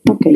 Ok.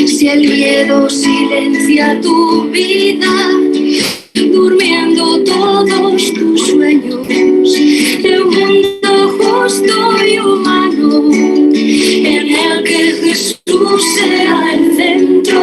Si el miedo silencia tu vida, durmiendo todos tus sueños, de un mundo justo y humano, en el que Jesús sea el centro.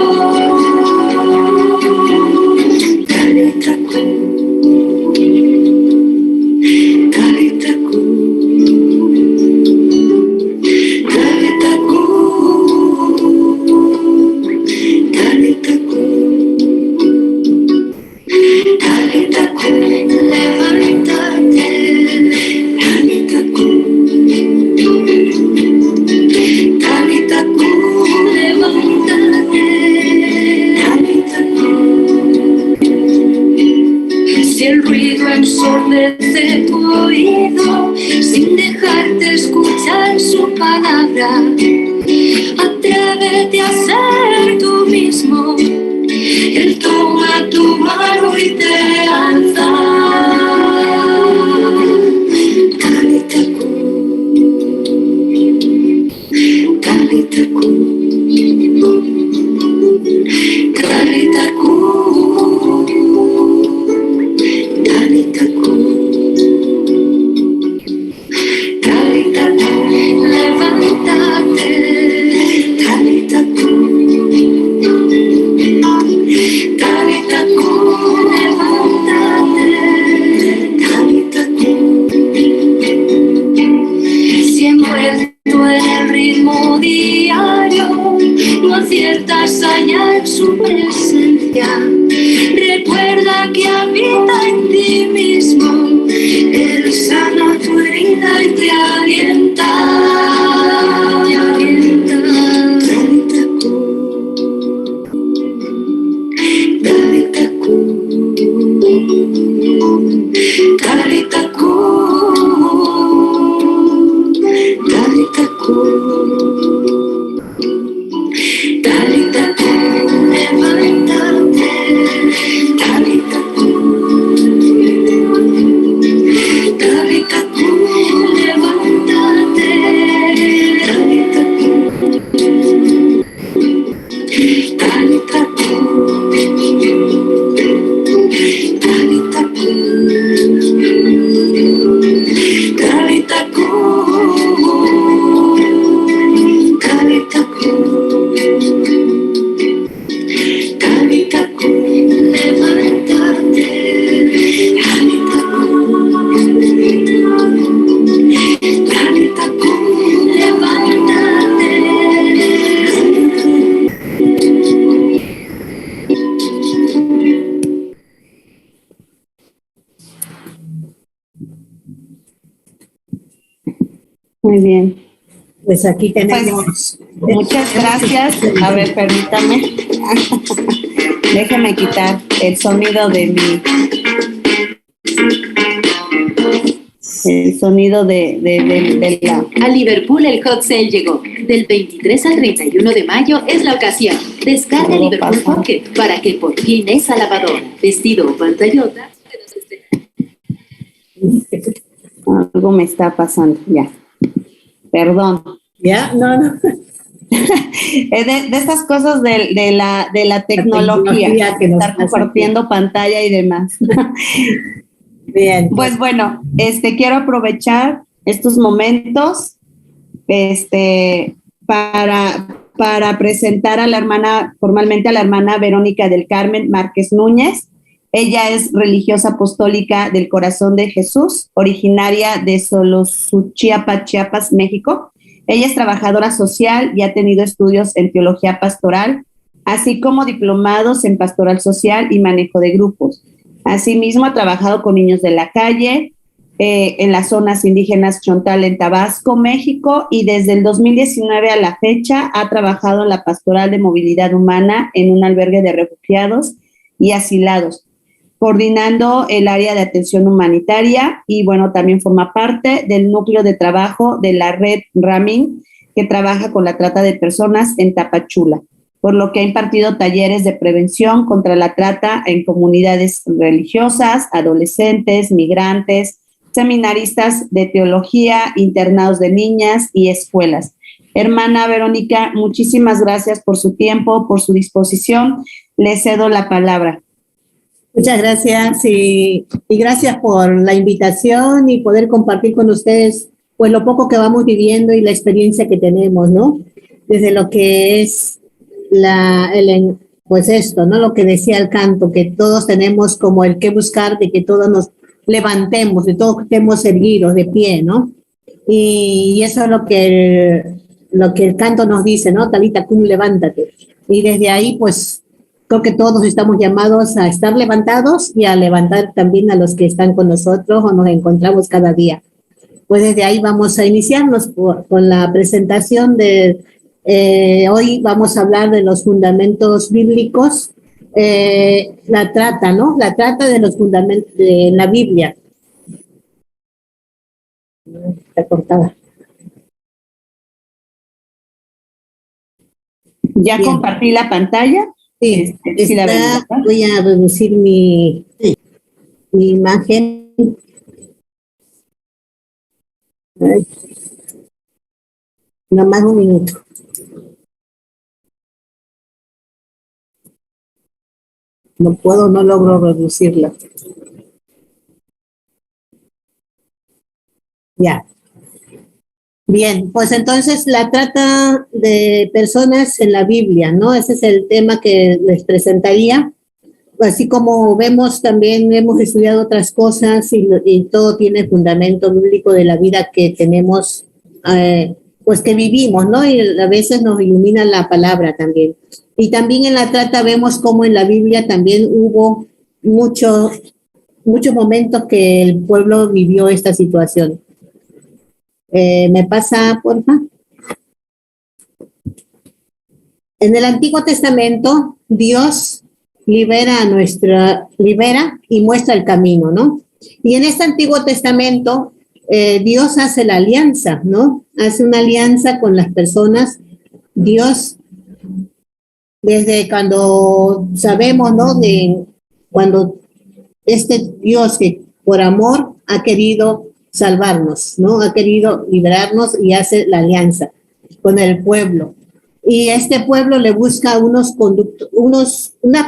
Si el ruido ensordece tu oído sin dejarte escuchar su palabra, atrévete a ser tú mismo. Él toma tu mano y te alza. Si envuelto en el ritmo diario, no aciertas a hallar su presencia, recuerda que habita en ti mismo. Él sana tu herida y te alienta. Muy bien. Pues aquí tenemos. Pues, muchas gracias. A ver, permítame. Déjeme quitar el sonido de el sonido de la... A Liverpool el hot sale llegó. Del 23 al 31 de mayo es la ocasión. Descarga Liverpool Pocket para que por fin esa lavadora, vestido o pantallota... Algo me está pasando, ya. Perdón. ¿Ya? No. de estas cosas de la tecnología que estar compartiendo pantalla y demás. Bien. Pues bueno, quiero aprovechar estos momentos para presentar a la hermana, formalmente a la hermana Verónica del Carmen Márquez Núñez. Ella es religiosa apostólica del Corazón de Jesús, originaria de Solosuchiapa, Chiapas, México. Ella es trabajadora social y ha tenido estudios en teología pastoral, así como diplomados en pastoral social y manejo de grupos. Asimismo, ha trabajado con niños de la calle, en las zonas indígenas Chontal en Tabasco, México, y desde el 2019 a la fecha ha trabajado en la pastoral de movilidad humana en un albergue de refugiados y asilados, coordinando el área de atención humanitaria y bueno, también forma parte del núcleo de trabajo de la red Ramin, que trabaja con la trata de personas en Tapachula, por lo que ha impartido talleres de prevención contra la trata en comunidades religiosas, adolescentes, migrantes, seminaristas de teología, internados de niñas y escuelas. Hermana Verónica, muchísimas gracias por su tiempo, por su disposición. Le cedo la palabra. Muchas gracias y gracias por la invitación y poder compartir con ustedes pues lo poco que vamos viviendo y la experiencia que tenemos, ¿no? Desde lo que es pues esto, ¿no? Lo que decía el canto, que todos tenemos como el que buscar de que todos nos levantemos, de todos estemos erguidos de pie, ¿no? Y eso es lo que el canto nos dice, ¿no? Talita cum, levántate. Y desde ahí, pues, creo que todos estamos llamados a estar levantados y a levantar también a los que están con nosotros o nos encontramos cada día. Pues desde ahí vamos a iniciarnos con la presentación de hoy vamos a hablar de los fundamentos bíblicos, la trata, ¿no? La trata de los fundamentos de la Biblia. Está cortada. ¿Ya bien compartí la pantalla? Sí, sí la veo. Voy a reducir mi imagen. Nada más un minuto. No logro reducirla. Ya. Bien, pues entonces la trata de personas en la Biblia, ¿no? Ese es el tema que les presentaría. Así como vemos, también hemos estudiado otras cosas y todo tiene fundamento bíblico de la vida que tenemos, pues que vivimos, ¿no? Y a veces nos ilumina la palabra también. Y también en la trata vemos cómo en la Biblia también hubo muchos momentos que el pueblo vivió esta situación. ¿Me pasa, por favor? En el Antiguo Testamento, Dios libera y muestra el camino, ¿no? Y en este Antiguo Testamento, Dios hace la alianza, ¿no? Hace una alianza con las personas. Dios, desde cuando sabemos, ¿no? De cuando este Dios que por amor ha querido salvarnos, ¿no? Ha querido liberarnos y hace la alianza con el pueblo. Y este pueblo le busca unas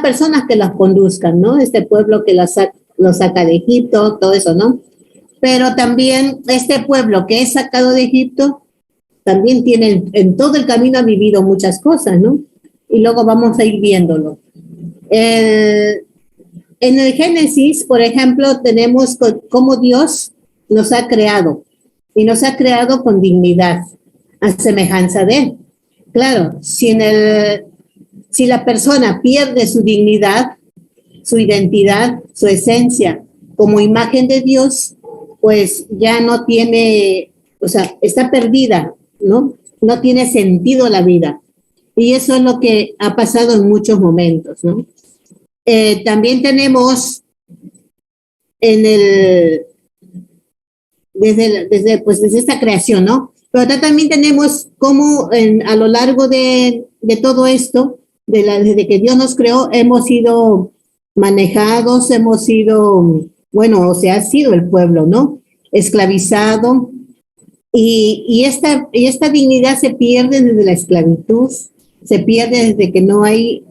personas que las conduzcan, ¿no? Este pueblo que los saca de Egipto, todo eso, ¿no? Pero también este pueblo que es sacado de Egipto, también tiene, en todo el camino ha vivido muchas cosas, ¿no? Y luego vamos a ir viéndolo. En el Génesis, por ejemplo, tenemos cómo Dios nos ha creado, y nos ha creado con dignidad, a semejanza de Él. Claro, si la persona pierde su dignidad, su identidad, su esencia como imagen de Dios, pues ya no tiene, o sea, está perdida, ¿no? No tiene sentido la vida. Y eso es lo que ha pasado en muchos momentos, ¿no? También tenemos desde esta creación, ¿no? Pero también tenemos cómo a lo largo de todo esto, desde que Dios nos creó, hemos sido manejados, hemos sido, bueno, o sea, ha sido el pueblo, ¿no? Esclavizado. Y esta dignidad se pierde desde la esclavitud, se pierde desde que no hay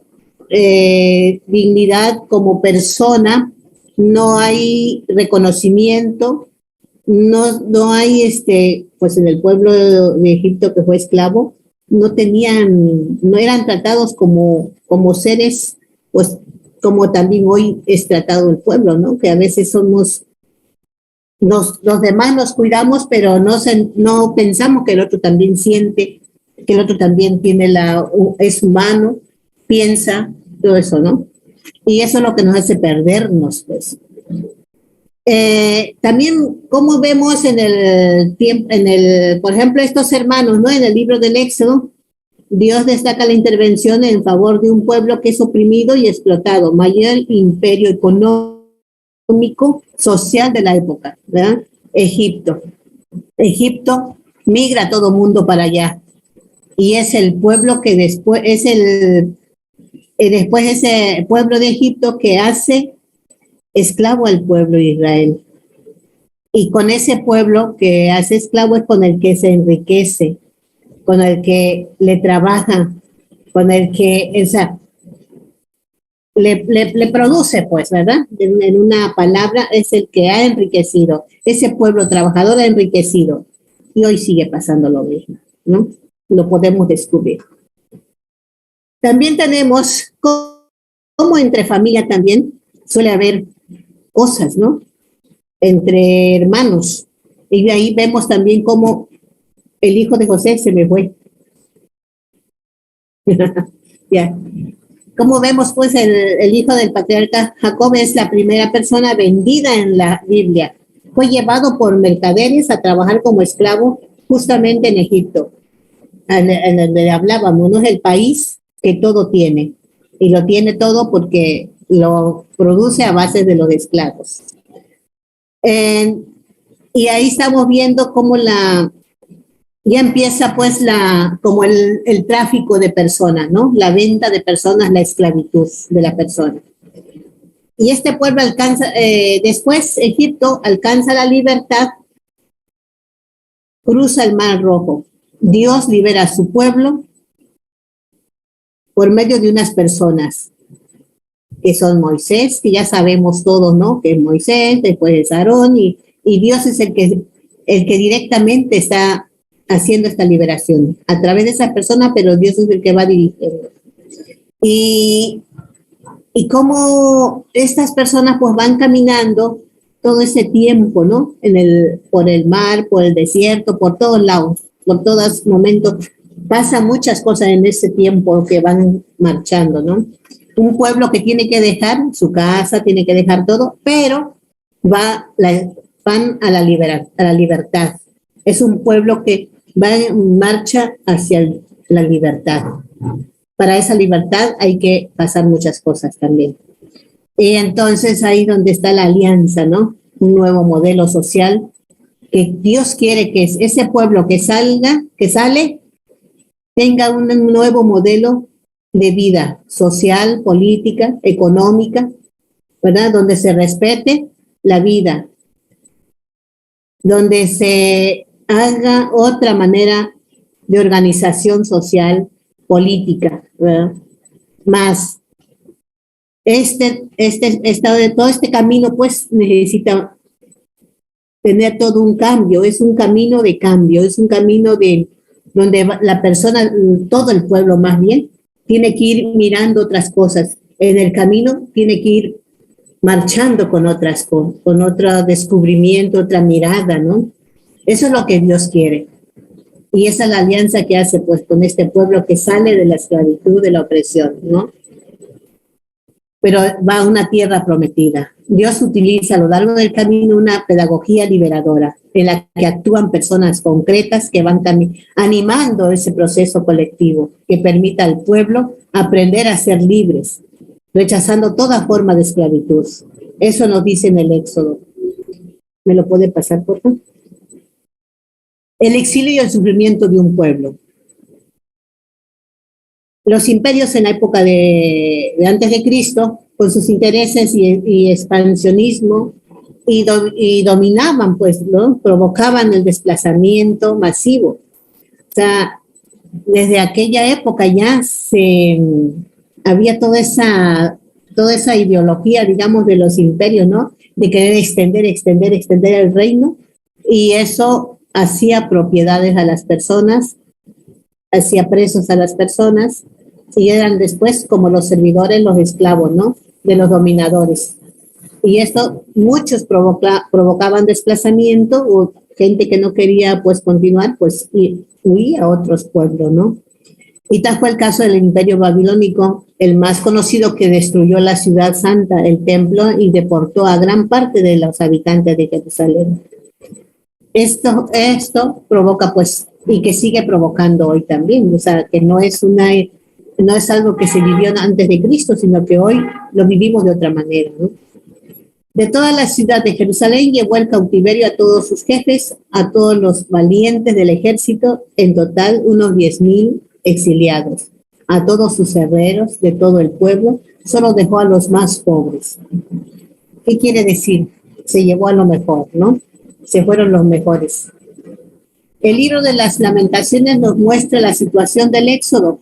dignidad como persona, no hay reconocimiento, no hay pues en el pueblo de Egipto que fue esclavo, no eran tratados como seres, pues como también hoy es tratado el pueblo, ¿no? Que a veces somos los demás nos cuidamos, pero no pensamos que el otro también siente, que el otro también es humano, piensa, todo eso, ¿no? Y eso es lo que nos hace perdernos, pues. También, como vemos en el tiempo, por ejemplo, estos hermanos, ¿no? En el libro del Éxodo, Dios destaca la intervención en favor de un pueblo que es oprimido y explotado, mayor imperio económico, social de la época, ¿verdad? Egipto. Egipto migra todo mundo para allá y es el pueblo que después después ese pueblo de Egipto que hace esclavo al pueblo de Israel. Y con ese pueblo que hace esclavo es con el que se enriquece, con el que le trabaja, con el que le produce, pues, ¿verdad? En una palabra, es el que ha enriquecido. Ese pueblo trabajador ha enriquecido. Y hoy sigue pasando lo mismo, ¿no? Lo podemos descubrir. También tenemos como entre familia también suele haber cosas, ¿no? Entre hermanos. Y ahí vemos también cómo el hijo de José se me fue. Ya. Como vemos, pues, el hijo del patriarca Jacob es la primera persona vendida en la Biblia. Fue llevado por mercaderes a trabajar como esclavo justamente en Egipto, en donde hablábamos, ¿no? Es el país que todo tiene. Y lo tiene todo porque lo produce a base de los esclavos. Y ahí estamos viendo cómo ya empieza pues como el tráfico de personas, ¿no? La venta de personas, la esclavitud de la persona. Y este pueblo después Egipto alcanza la libertad, cruza el Mar Rojo. Dios libera a su pueblo por medio de unas personas, que son Moisés, que ya sabemos todos, ¿no? Que es Moisés, después es Aarón, y Dios es el que directamente está haciendo esta liberación a través de esa persona, pero Dios es el que va dirigiendo. Y cómo estas personas pues van caminando todo ese tiempo, ¿no? Por el mar, por el desierto, por todos lados, por todos momentos. Pasan muchas cosas en ese tiempo que van marchando, ¿no? Un pueblo que tiene que dejar su casa, tiene que dejar todo, pero van a la libertad. Es un pueblo que va en marcha hacia la libertad. Para esa libertad hay que pasar muchas cosas también. Y entonces ahí donde está la alianza, ¿no? Un nuevo modelo social que Dios quiere que ese pueblo que sale, tenga un nuevo modelo de vida social, política, económica, ¿verdad? Donde se respete la vida, donde se haga otra manera de organización social, política, ¿verdad? Más todo este camino pues necesita tener todo un cambio, es un camino de cambio, es un camino donde la persona, todo el pueblo más bien, tiene que ir mirando otras cosas. En el camino tiene que ir marchando con otro descubrimiento, otra mirada, ¿no? Eso es lo que Dios quiere. Y esa es la alianza que hace pues con este pueblo que sale de la esclavitud, de la opresión, ¿no? Pero va a una tierra prometida. Dios utiliza a lo largo del camino una pedagogía liberadora en la que actúan personas concretas que van animando ese proceso colectivo que permita al pueblo aprender a ser libres, rechazando toda forma de esclavitud. Eso nos dice en el Éxodo. ¿Me lo puede pasar, por favor? El exilio y el sufrimiento de un pueblo. Los imperios en la época de antes de Cristo, con sus intereses y expansionismo, y dominaban, pues, ¿no? Provocaban el desplazamiento masivo. O sea, desde aquella época ya había toda esa ideología, digamos, de los imperios, ¿no? De querer extender el reino, y eso hacía propiedades a las personas, hacía presos a las personas, y eran después como los servidores, los esclavos, ¿no? De los dominadores. Y esto, muchos provocaban desplazamiento, o gente que no quería pues continuar, pues huía a otros pueblos, ¿no? Y tal fue el caso del Imperio Babilónico, el más conocido, que destruyó la ciudad santa, el templo, y deportó a gran parte de los habitantes de Jerusalén. Esto provoca pues, y que sigue provocando hoy también, o sea, que no es algo que se vivió antes de Cristo, sino que hoy lo vivimos de otra manera, ¿no? De toda la ciudad de Jerusalén llevó el cautiverio a todos sus jefes, a todos los valientes del ejército, en total unos 10,000 exiliados, a todos sus herreros de todo el pueblo, solo dejó a los más pobres. ¿Qué quiere decir? Se llevó a lo mejor, ¿no? Se fueron los mejores. El libro de las Lamentaciones nos muestra la situación del éxodo.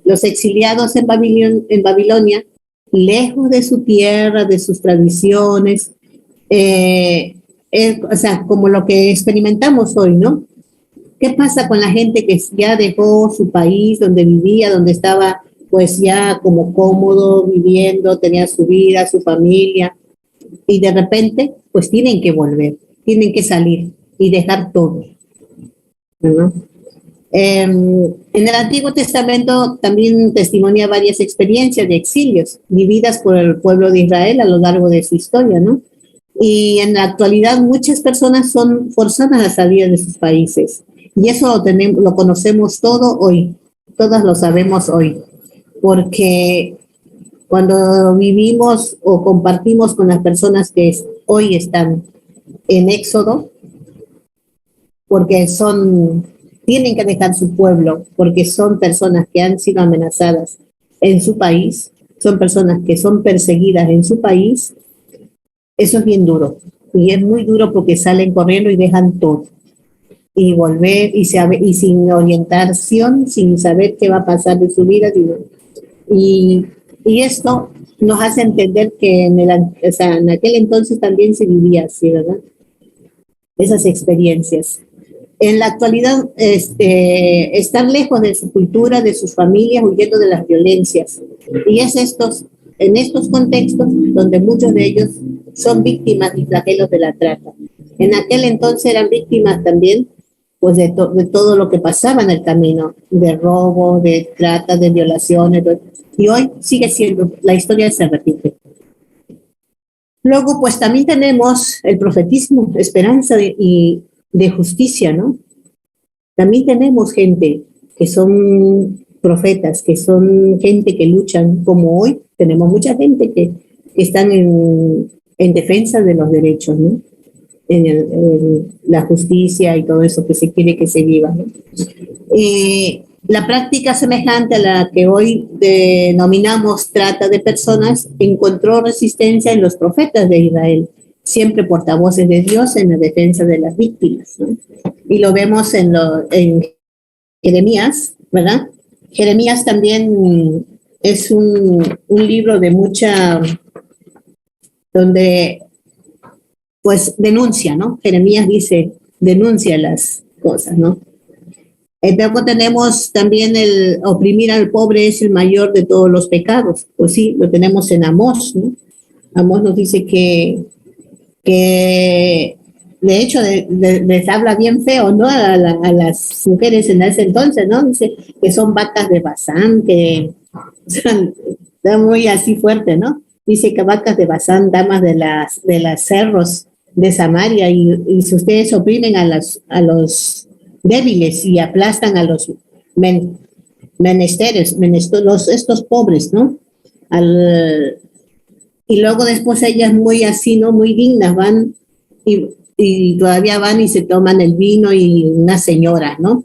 Los exiliados en Babilonia, lejos de su tierra, de sus tradiciones, o sea, como lo que experimentamos hoy, ¿no? ¿Qué pasa con la gente que ya dejó su país, donde vivía, donde estaba pues ya como cómodo viviendo, tenía su vida, su familia, y de repente pues tienen que volver, tienen que salir y dejar todo, ¿no? En el Antiguo Testamento también testimonia varias experiencias de exilios vividas por el pueblo de Israel a lo largo de su historia, ¿no? Y en la actualidad muchas personas son forzadas a salir de sus países. Y eso lo conocemos todo hoy, todas lo sabemos hoy, porque cuando vivimos o compartimos con las personas que hoy están en éxodo, porque tienen que dejar su pueblo, porque son personas que han sido amenazadas en su país, son personas que son perseguidas en su país, eso es bien duro. Y es muy duro porque salen corriendo y dejan todo. Y volver y sin orientación, sin saber qué va a pasar de su vida. Y esto nos hace entender que en aquel entonces también se vivía así, ¿verdad? Esas experiencias. En la actualidad, estar lejos de su cultura, de sus familias, huyendo de las violencias. Y es en estos contextos donde muchos de ellos son víctimas y flagelos de la trata. En aquel entonces eran víctimas también pues de todo lo que pasaba en el camino, de robo, de trata, de violaciones, y hoy sigue siendo, la historia se repite. Luego, pues también tenemos el profetismo, esperanza y de justicia, ¿no? También tenemos gente que son profetas, que son gente que luchan, como hoy tenemos mucha gente que están en defensa de los derechos, ¿no? En la justicia y todo eso que se quiere que se viva, ¿no? La práctica semejante a la que hoy denominamos trata de personas encontró resistencia en los profetas de Israel, siempre portavoces de Dios en la defensa de las víctimas, ¿no? Y lo vemos en Jeremías, ¿verdad? Jeremías también es un libro de donde pues denuncia, ¿no? Jeremías denuncia las cosas, ¿no? Luego tenemos también el oprimir al pobre es el mayor de todos los pecados. Pues sí, lo tenemos en Amós, ¿no? Amós nos dice que de hecho les habla bien feo, ¿no? A las mujeres en ese entonces, ¿no? Dice que son vacas de Basán, que está muy así fuerte, ¿no? Dice que vacas de Basán, damas de las cerros de Samaria, y si ustedes oprimen a los débiles y aplastan a los menesteres, estos pobres, ¿no? Y luego después ellas muy así, ¿no? Muy dignas van y todavía van y se toman el vino y una señora, ¿no?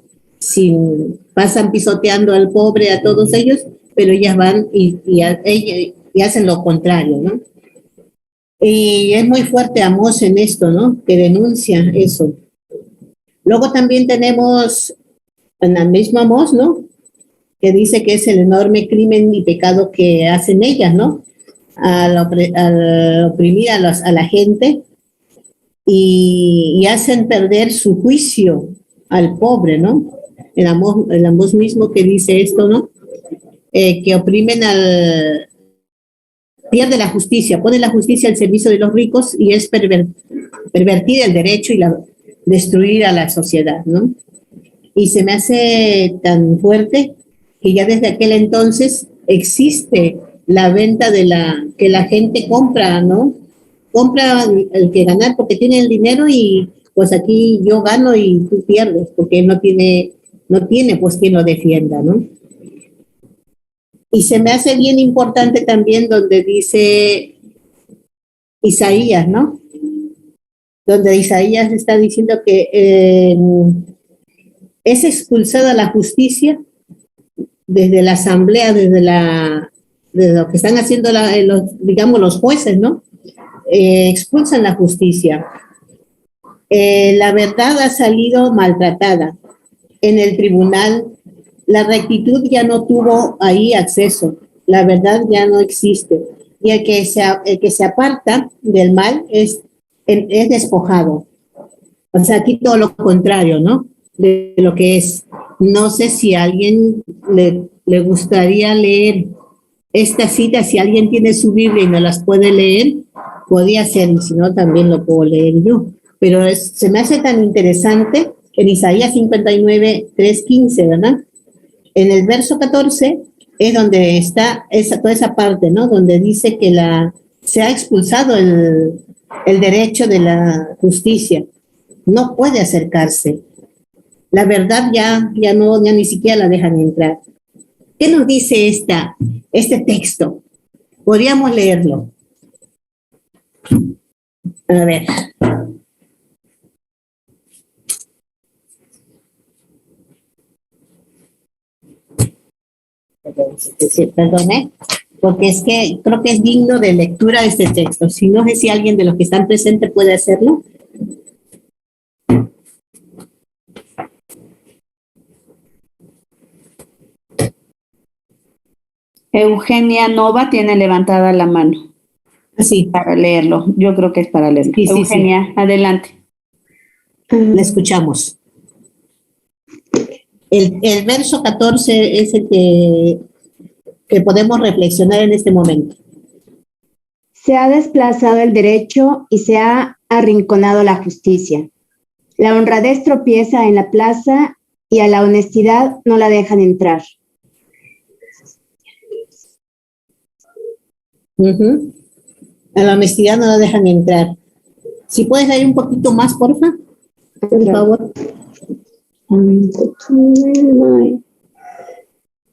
Pasan pisoteando al pobre, a todos ellos, pero ellas van y hacen lo contrario, ¿no? Y es muy fuerte Amós en esto, ¿no? Que denuncia eso. Luego también tenemos en el mismo Amós, ¿no? Que dice que es el enorme crimen y pecado que hacen ellas, ¿no? Al oprimir a la gente y hacen perder su juicio al pobre, ¿no? El Amós mismo que dice esto, ¿no? Que oprimen pierde la justicia, pone la justicia al servicio de los ricos y es pervertir el derecho y destruir a la sociedad, ¿no? Y se me hace tan fuerte que ya desde aquel entonces existe la venta que la gente compra, ¿no? Compra el que ganar porque tiene el dinero y pues aquí yo gano y tú pierdes porque no tiene pues quien lo defienda, ¿no? Y se me hace bien importante también donde dice Isaías, ¿no? Donde Isaías está diciendo que es expulsada la justicia desde la asamblea, desde lo que están haciendo los jueces, ¿no? Expulsan la justicia. La verdad ha salido maltratada. En el tribunal, la rectitud ya no tuvo ahí acceso. La verdad ya no existe. Y el que se aparta del mal es despojado. O sea, aquí todo lo contrario, ¿no? De lo que es. No sé si a alguien le gustaría leer esta cita, si alguien tiene su Biblia y no las puede leer, podría ser, y si no, también lo puedo leer yo. Pero se me hace tan interesante en Isaías 59, 3:15, ¿verdad? En el verso 14 es donde está toda esa parte, ¿no? Donde dice que se ha expulsado el derecho de la justicia. No puede acercarse. La verdad ya ni siquiera la dejan entrar. ¿Qué nos dice este texto? Podríamos leerlo. A ver. Perdón, porque es que creo que es digno de lectura este texto. Si no sé si alguien de los que están presentes puede hacerlo. Eugenia Nova tiene levantada la mano. Sí. Para leerlo. Yo creo que es para leerlo. Sí, Eugenia, sí. Adelante. La escuchamos. El verso 14 es el que podemos reflexionar en este momento. Se ha desplazado el derecho y se ha arrinconado la justicia. La honradez tropieza en la plaza y a la honestidad no la dejan entrar. A la honestidad no la dejan entrar. Si puedes leer un poquito más, porfa, por favor.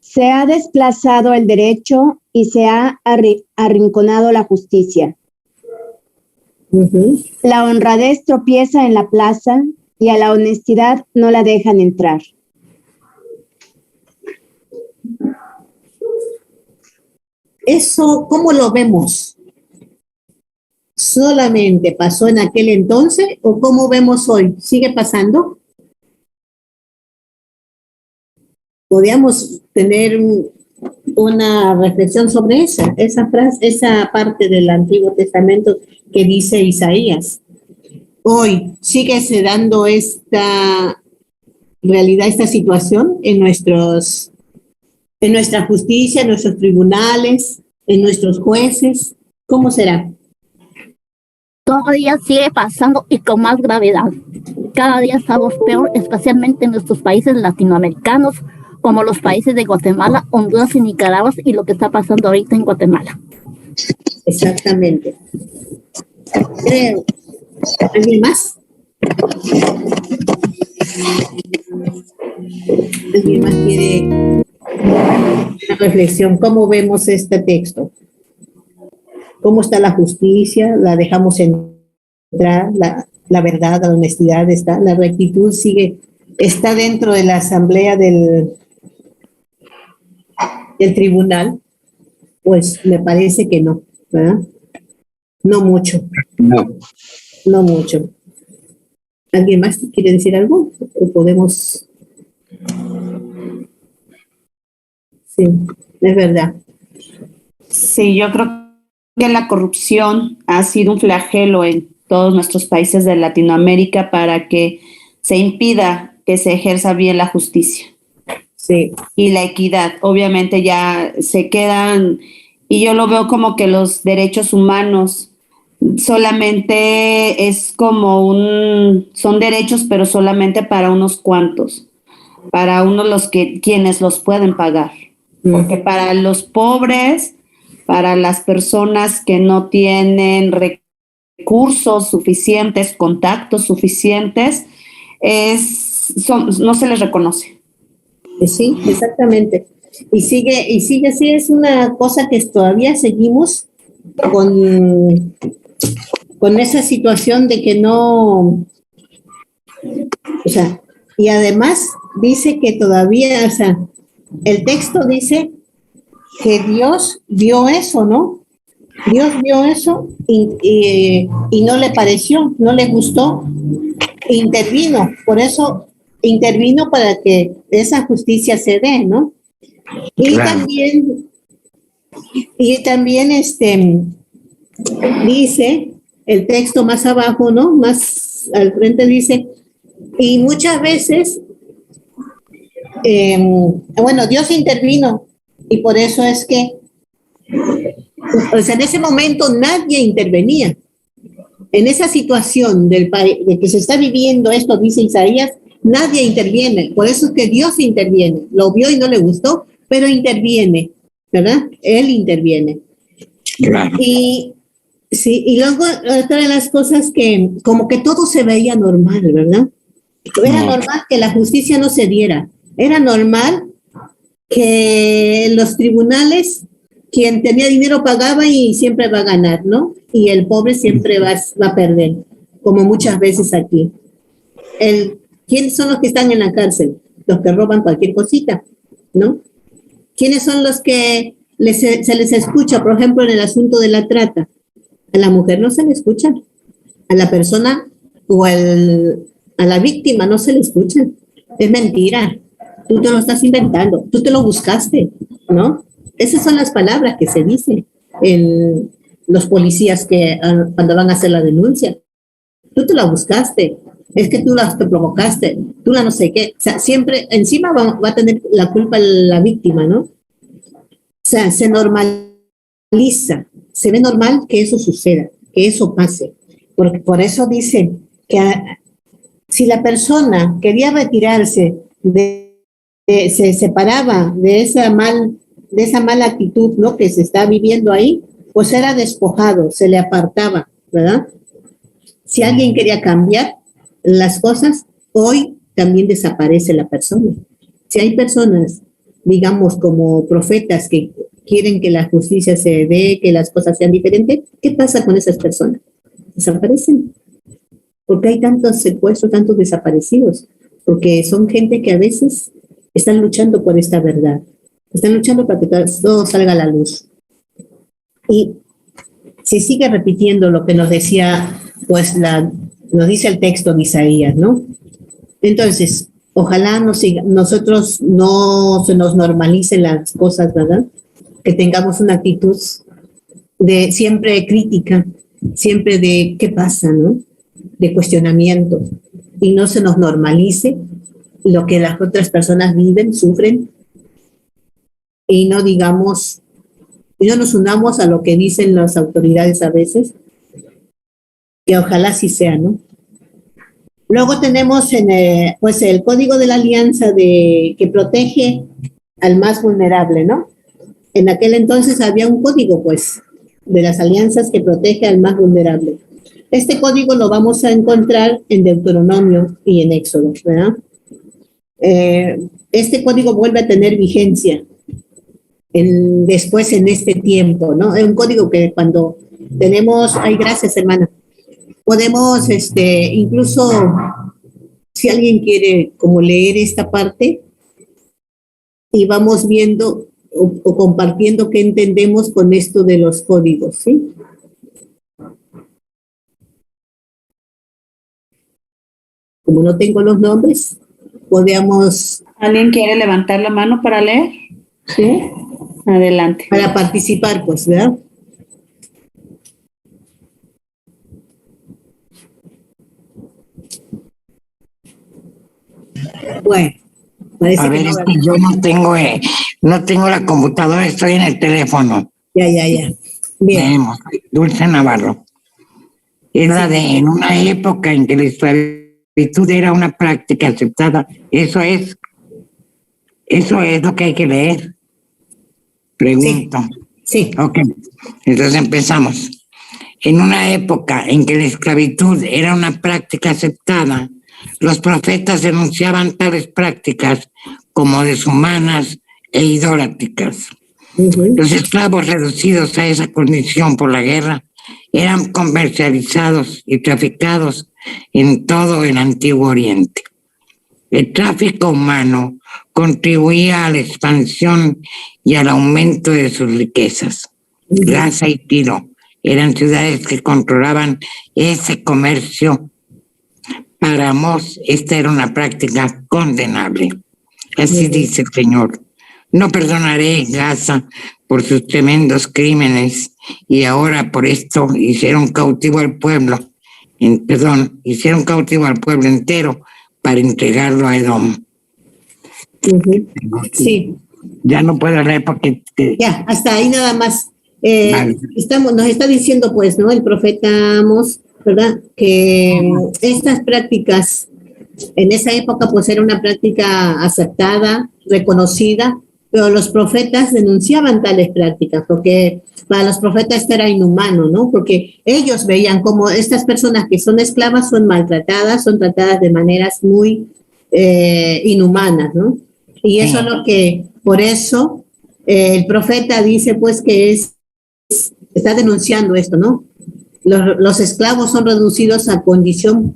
Se ha desplazado el derecho y se ha arrinconado la justicia. La honradez tropieza en la plaza y a la honestidad no la dejan entrar. Eso, ¿cómo lo vemos? ¿Solamente pasó en aquel entonces o cómo vemos hoy? ¿Sigue pasando? Podríamos tener una reflexión sobre esa frase, esa parte del Antiguo Testamento que dice Isaías. Hoy sigue se dando esta realidad, esta situación en nuestra justicia, en nuestros tribunales, en nuestros jueces. ¿Cómo será? Todavía sigue pasando y con más gravedad. Cada día estamos peor, especialmente en nuestros países latinoamericanos, como los países de Guatemala, Honduras y Nicaragua, y lo que está pasando ahorita en Guatemala. Exactamente. Creo. ¿Alguien más? ¿Alguien más quiere una reflexión? ¿Cómo vemos este texto? ¿Cómo está la justicia? ¿La dejamos entrar? ¿La verdad, la honestidad está? ¿La rectitud está dentro de la asamblea del tribunal? Pues me parece que no, ¿verdad? No mucho. No mucho. ¿Alguien más quiere decir algo? ¿O podemos? Sí, es verdad. Sí, yo creo que la corrupción ha sido un flagelo en todos nuestros países de Latinoamérica para que se impida que se ejerza bien la justicia. Sí. Y la equidad. Obviamente ya se quedan y yo lo veo como que los derechos humanos solamente es como son derechos, pero solamente para unos cuantos, para quienes los pueden pagar. Porque para los pobres, para las personas que no tienen recursos suficientes, contactos suficientes, no se les reconoce. Sí, exactamente. Y sigue así, es una cosa que todavía seguimos con esa situación de que no, o sea, y además dice que todavía, o sea, el texto dice que Dios vio eso, ¿no? Dios vio eso y no le pareció, no le gustó, intervino, por eso intervino para que esa justicia se dé, ¿no? Y claro. también dice el texto más abajo, ¿no? Más al frente dice, y muchas veces, bueno, Dios intervino y por eso es que, o sea, en ese momento nadie intervenía. En esa situación de que se está viviendo esto, dice Isaías, nadie interviene. Por eso es que Dios interviene. Lo vio y no le gustó, pero interviene, ¿verdad? Él interviene. Claro. Y luego otra de las cosas que como que todo se veía normal, ¿verdad? Era normal que la justicia no se diera. Era normal que los tribunales, quien tenía dinero pagaba y siempre va a ganar, ¿no? Y el pobre siempre va a perder, como muchas veces aquí. ¿Quiénes son los que están en la cárcel? Los que roban cualquier cosita, ¿no? ¿Quiénes son los que se les escucha, por ejemplo, en el asunto de la trata? A la mujer no se le escucha, a la persona o a la víctima no se le escucha. Es mentira, tú te lo estás inventando, tú te lo buscaste, ¿no? Esas son las palabras que se dicen en los policías cuando van a hacer la denuncia. Tú te la buscaste, es que tú te provocaste, tú la no sé qué. O sea, siempre encima va a tener la culpa la víctima, ¿no? O sea, se normaliza, se ve normal que eso suceda, que eso pase. Porque por eso dice que si la persona quería retirarse, se separaba de esa mala actitud, ¿no?, que se está viviendo ahí, pues era despojado, se le apartaba, ¿verdad? Si alguien quería cambiar las cosas, hoy también desaparece la persona. Si hay personas, digamos, como profetas que quieren que la justicia se dé, que las cosas sean diferentes, ¿qué pasa con esas personas? Desaparecen. Porque hay tantos secuestros, tantos desaparecidos, porque son gente que a veces están luchando por esta verdad. Están luchando para que todo salga a la luz. Y se sigue repitiendo lo que nos decía, pues nos dice el texto de Isaías, ¿no? Entonces, ojalá nosotros no se nos normalicen las cosas, ¿verdad? Que tengamos una actitud de siempre crítica, siempre de qué pasa, ¿no? De cuestionamiento. Y no se nos normalice lo que las otras personas viven, sufren, y no nos unamos a lo que dicen las autoridades a veces, que ojalá sí sea, ¿no? Luego tenemos pues el Código de la Alianza que protege al más vulnerable, ¿no? En aquel entonces había un código, pues, de las alianzas que protege al más vulnerable. Este código lo vamos a encontrar en Deuteronomio y en Éxodo, ¿verdad? Este código vuelve a tener vigencia después en este tiempo, ¿no? Es un código que cuando tenemos, ay, gracias hermana, podemos, incluso, si alguien quiere como leer esta parte, y vamos viendo o compartiendo qué entendemos con esto de los códigos, ¿sí? Como no tengo los nombres, podemos... ¿Alguien quiere levantar la mano para leer? ¿Sí? Adelante. Para participar, pues, ¿verdad? Bueno, parece a ver, es que yo no tengo la computadora, estoy en el teléfono. Ya. Bien. Vemos, Dulce Navarro. Era en una época en que la esclavitud era una práctica aceptada. Eso es lo que hay que leer. Pregunto. Sí. Ok, entonces empezamos. En una época en que la esclavitud era una práctica aceptada, los profetas denunciaban tales prácticas como deshumanas e idolátricas. Los esclavos reducidos a esa condición por la guerra eran comercializados y traficados en todo el Antiguo Oriente. El tráfico humano contribuía a la expansión y al aumento de sus riquezas. Gaza y Tiro eran ciudades que controlaban ese comercio. Para Amós, esta era una práctica condenable. Así dice el Señor: no perdonaré Gaza por sus tremendos crímenes, y ahora por esto hicieron cautivo al pueblo entero para entregarlo a Edom. Sí. Ya no puedo leer porque... Ya, hasta ahí nada más. Vale. Nos está diciendo, pues, ¿no? El profeta Amos, ¿verdad? Que estas prácticas, en esa época, pues, era una práctica aceptada, reconocida, pero los profetas denunciaban tales prácticas, porque para los profetas esto era inhumano, ¿no? Porque ellos veían como estas personas que son esclavas son maltratadas, son tratadas de maneras muy inhumanas, ¿no? Y eso es lo que, por eso, el profeta dice, pues, que está denunciando esto, ¿no? Los esclavos son reducidos a condición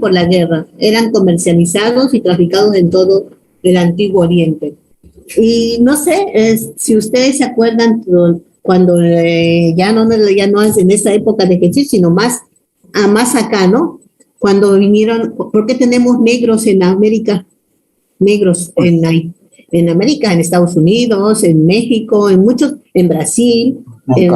por la guerra. Eran comercializados y traficados en todo el Antiguo Oriente. Y no sé si ustedes se acuerdan cuando ya no es en esa época de Jesús, sino más acá, ¿no? Cuando vinieron, ¿por qué tenemos negros en América? Negros en América, en Estados Unidos, en México, en Brasil, en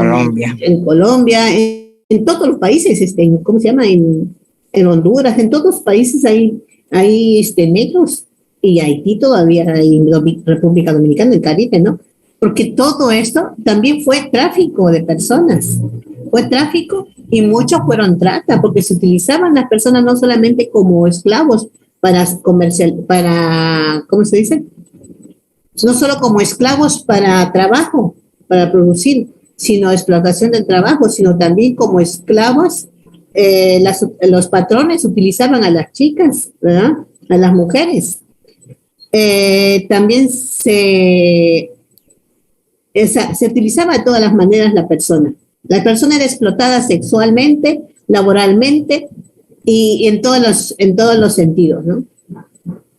Colombia, en todos los países, ¿cómo se llama? En Honduras, en todos los países hay negros, y Haití todavía, hay República Dominicana, el Caribe, ¿no? Porque todo esto también fue tráfico de personas, fue tráfico, y muchos fueron trata, porque se utilizaban las personas no solamente como esclavos ¿cómo se dice? No solo como esclavos para trabajo, para producir, sino explotación del trabajo, sino también como esclavos. Los patrones utilizaban a las chicas, ¿verdad? A las mujeres. También se utilizaba de todas las maneras la persona. La persona era explotada sexualmente, laboralmente y en todos los sentidos, ¿no?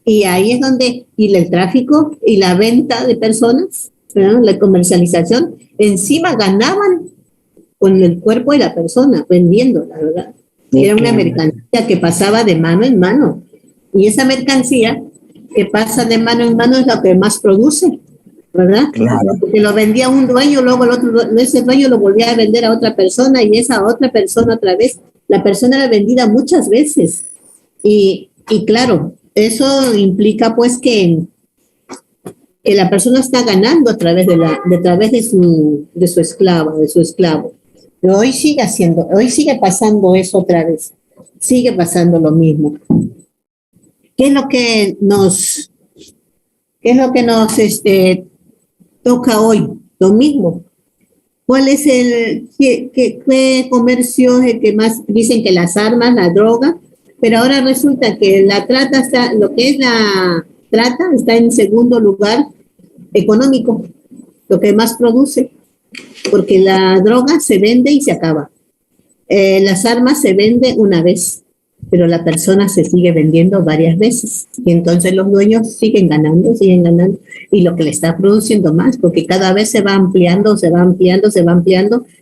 Y ahí es donde el tráfico y la venta de personas, ¿verdad? La comercialización, encima ganaban con el cuerpo de la persona, vendiéndola, ¿verdad? Era una mercancía que pasaba de mano en mano. Y esa mercancía que pasa de mano en mano es la que más produce, ¿verdad? Claro. Porque lo vendía un dueño, luego ese dueño lo volvía a vender a otra persona, y esa otra persona otra vez. La persona era vendida muchas veces. Y claro, eso implica pues que la persona está ganando a través de su esclava, de su esclavo. Pero hoy sigue pasando eso otra vez. Sigue pasando lo mismo. ¿Qué es lo que nos toca hoy? Lo mismo. ¿Cuál es qué comercio es el que más? Dicen que las armas, la droga, pero ahora resulta que la trata está en segundo lugar económico, lo que más produce, porque la droga se vende y se acaba. Las armas se venden una vez, pero la persona se sigue vendiendo varias veces, y entonces los dueños siguen ganando, y lo que le está produciendo más, porque cada vez se va ampliando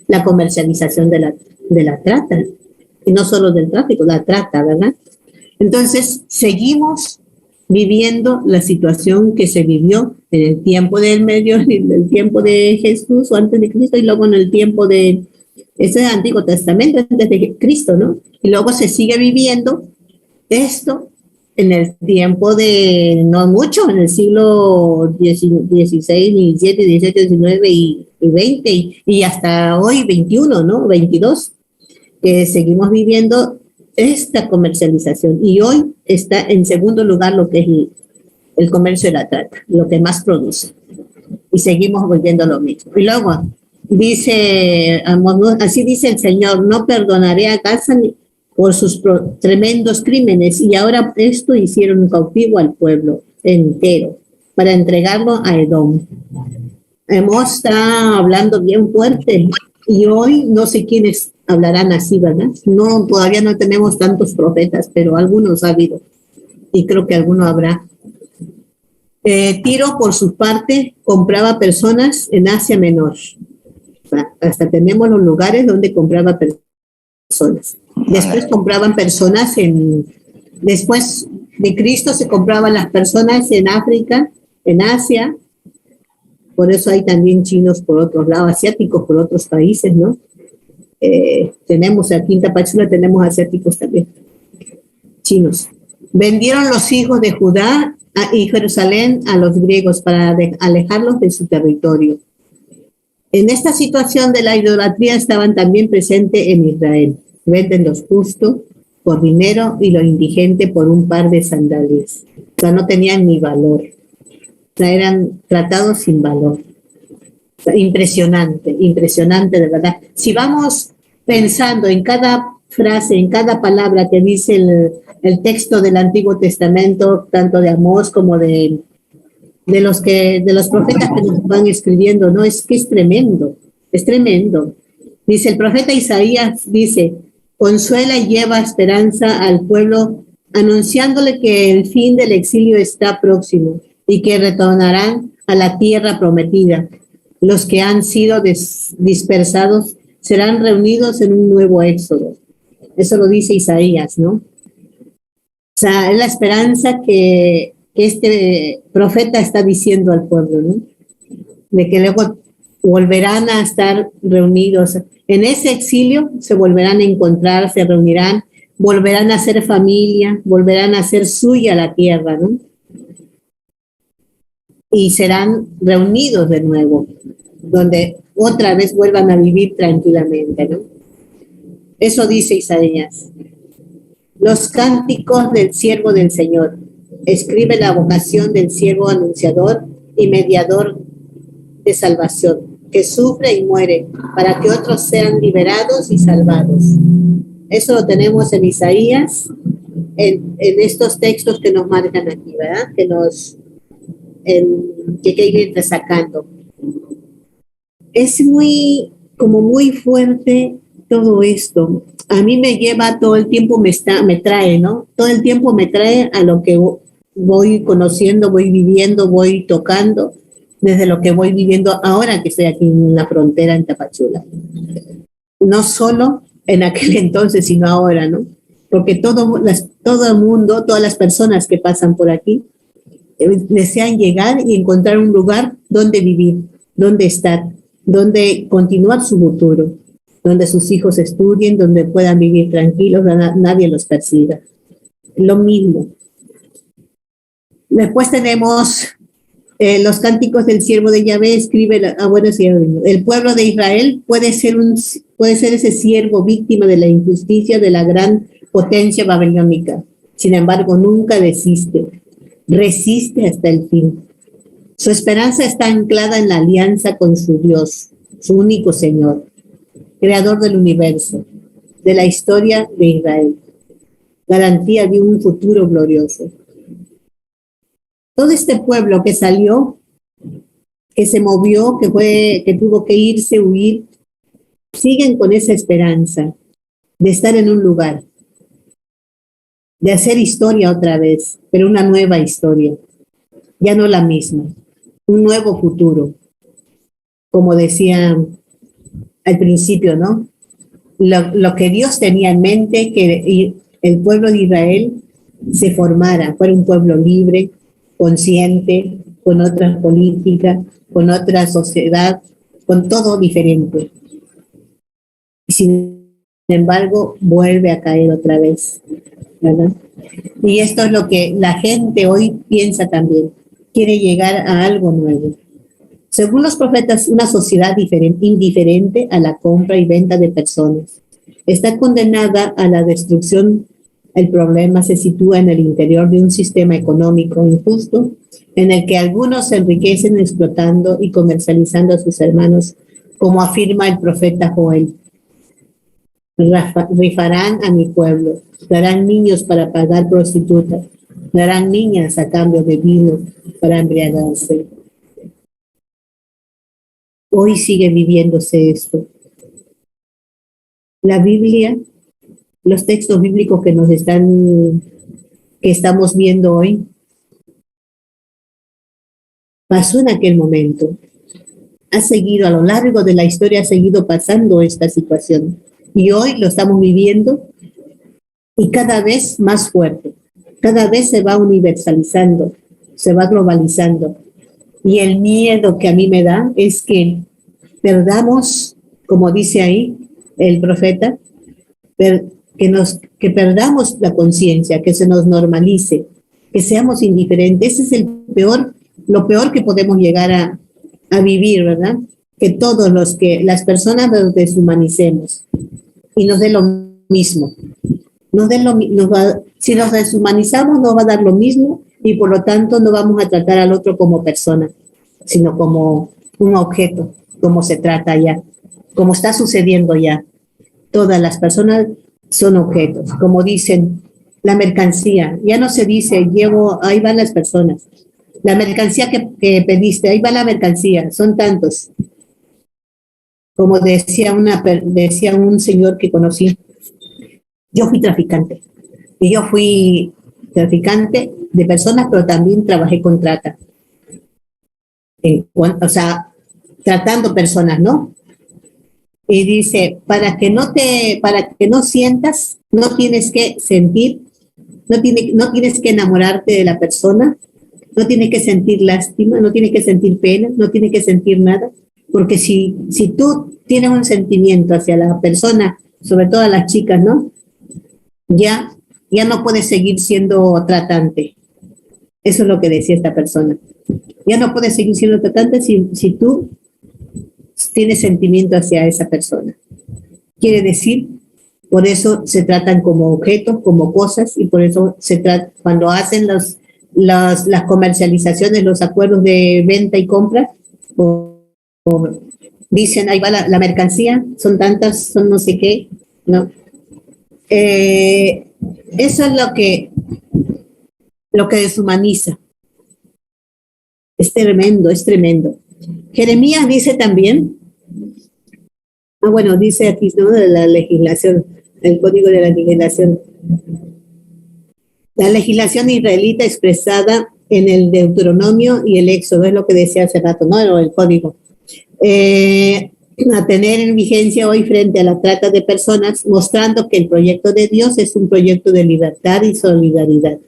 la comercialización de la trata, y no solo del tráfico, la trata, ¿verdad? Entonces, seguimos viviendo la situación que se vivió en el tiempo en el tiempo de Jesús o antes de Cristo, y luego en el tiempo ese es el Antiguo Testamento, antes de Cristo, ¿no? Y luego se sigue viviendo esto en el tiempo de, no mucho, en el siglo XVI, XVII, XVII, XIX y XX, y hasta hoy 21, ¿no? 22, que seguimos viviendo esta comercialización. Y hoy está en segundo lugar lo que es el comercio de la trata, lo que más produce. Y seguimos volviendo lo mismo. Y luego dice, así dice el Señor, no perdonaré a Gaza por sus tremendos crímenes, y ahora esto hicieron cautivo al pueblo entero para entregarlo a Edom. Hemos estado hablando bien fuerte, y hoy no sé quiénes hablarán así, ¿verdad? No, todavía no tenemos tantos profetas, pero algunos ha habido, y creo que alguno habrá. Tiro, por su parte, compraba personas en Asia Menor. O sea, hasta tenemos los lugares donde compraba personas. Después compraban personas después de Cristo se compraban las personas en África, en Asia. Por eso hay también chinos por otros lados, asiáticos por otros países, ¿no? Tenemos aquí en Tapachula, tenemos asiáticos también, chinos. Vendieron los hijos de Judá y Jerusalén a los griegos para alejarlos de su territorio. En esta situación de la idolatría estaban también presentes en Israel. Venden los justos por dinero y lo indigente por un par de sandalias. O sea, no tenían ni valor. O sea, eran tratados sin valor. O sea, impresionante, impresionante de verdad. Si vamos pensando en cada frase, en cada palabra que dice el texto del Antiguo Testamento, tanto de Amós como de los profetas que nos van escribiendo, ¿no? Es que es tremendo, es tremendo. Dice el profeta Isaías, dice, consuela y lleva esperanza al pueblo, anunciándole que el fin del exilio está próximo y que retornarán a la tierra prometida. Los que han sido dispersados serán reunidos en un nuevo éxodo. Eso lo dice Isaías, ¿no? O sea, es la esperanza que este profeta está diciendo al pueblo, ¿no? De que luego volverán a estar reunidos. En ese exilio se volverán a encontrar, se reunirán, volverán a ser familia, volverán a ser suya la tierra, ¿no? Y serán reunidos de nuevo, donde otra vez vuelvan a vivir tranquilamente, ¿no? Eso dice Isaías. Los cánticos del siervo del Señor. Escribe la vocación del siervo anunciador y mediador de salvación, que sufre y muere para que otros sean liberados y salvados. Eso lo tenemos en Isaías, en estos textos que nos marcan aquí, ¿verdad? Que hay que ir resacando. Es muy fuerte todo esto. A mí me lleva todo el tiempo, me trae, ¿no? Todo el tiempo me trae a lo que voy conociendo, voy viviendo, voy tocando, desde lo que voy viviendo ahora que estoy aquí en la frontera en Tapachula. No solo en aquel entonces, sino ahora, ¿no? Porque todo el mundo, todas las personas que pasan por aquí, desean llegar y encontrar un lugar donde vivir, donde estar, donde continuar su futuro, donde sus hijos estudien, donde puedan vivir tranquilos, nadie los persiga. Lo mismo. Después tenemos los cánticos del siervo de Yahvé, escribe, el pueblo de Israel puede ser ese siervo víctima de la injusticia de la gran potencia babilónica. Sin embargo, nunca desiste, resiste hasta el fin. Su esperanza está anclada en la alianza con su Dios, su único Señor, creador del universo, de la historia de Israel, garantía de un futuro glorioso. Todo este pueblo que salió, que se movió, que tuvo que irse, huir, siguen con esa esperanza de estar en un lugar, de hacer historia otra vez, pero una nueva historia, ya no la misma, un nuevo futuro, como decía al principio, ¿no? Lo que Dios tenía en mente, que el pueblo de Israel se formara, fuera un pueblo libre, consciente, con otra política, con otra sociedad, con todo diferente. Sin embargo, vuelve a caer otra vez, ¿verdad? Y esto es lo que la gente hoy piensa también. Quiere llegar a algo nuevo. Según los profetas, una sociedad indiferente a la compra y venta de personas está condenada a la destrucción. El problema se sitúa en el interior de un sistema económico injusto en el que algunos se enriquecen explotando y comercializando a sus hermanos, como afirma el profeta Joel. Rifarán a mi pueblo, darán niños para pagar prostitutas, darán niñas a cambio de vino para embriagarse. Hoy sigue viviéndose esto. La Biblia, los textos bíblicos que que estamos viendo hoy, pasó en aquel momento. Ha seguido, a lo largo de la historia, ha seguido pasando esta situación. Y hoy lo estamos viviendo y cada vez más fuerte. Cada vez se va universalizando, se va globalizando. Y el miedo que a mí me da es que perdamos, como dice ahí el profeta, que perdamos la conciencia, que se nos normalice, que seamos indiferentes. Ese es lo peor que podemos llegar a vivir, ¿verdad? Que las personas nos deshumanicemos y nos dé lo mismo. Si nos deshumanizamos, nos va a dar lo mismo y por lo tanto no vamos a tratar al otro como persona, sino como un objeto, como se trata ya, como está sucediendo ya. Todas las personas son objetos, como dicen, la mercancía, ya no se dice, ahí van las personas, la mercancía que pediste, ahí va la mercancía, son tantos. Como decía un señor que conocí, yo fui traficante, y yo fui traficante de personas, pero también trabajé con trata. O sea, tratando personas, ¿no? Y dice, para que no sientas, no tienes que sentir, no tienes que enamorarte de la persona, no tienes que sentir lástima, no tienes que sentir pena, no tienes que sentir nada, porque si tú tienes un sentimiento hacia la persona, sobre todo a las chicas, ¿no? Ya no puedes seguir siendo tratante. Eso es lo que decía esta persona. Ya no puedes seguir siendo tratante si tú tienes sentimiento hacia esa persona. Quiere decir, por eso se tratan como objetos, como cosas, y por eso cuando hacen las comercializaciones, los acuerdos de venta y compra, dicen, ahí va la mercancía, son tantas, son no sé qué, ¿no? Eso es lo que deshumaniza. Es tremendo, es tremendo. Jeremías dice también, dice aquí, ¿no? De la legislación, el código de la legislación. La legislación israelita expresada en el Deuteronomio y el Éxodo, es lo que decía hace rato, ¿no? El código. A tener en vigencia hoy frente a la trata de personas, mostrando que el proyecto de Dios es un proyecto de libertad y solidaridad.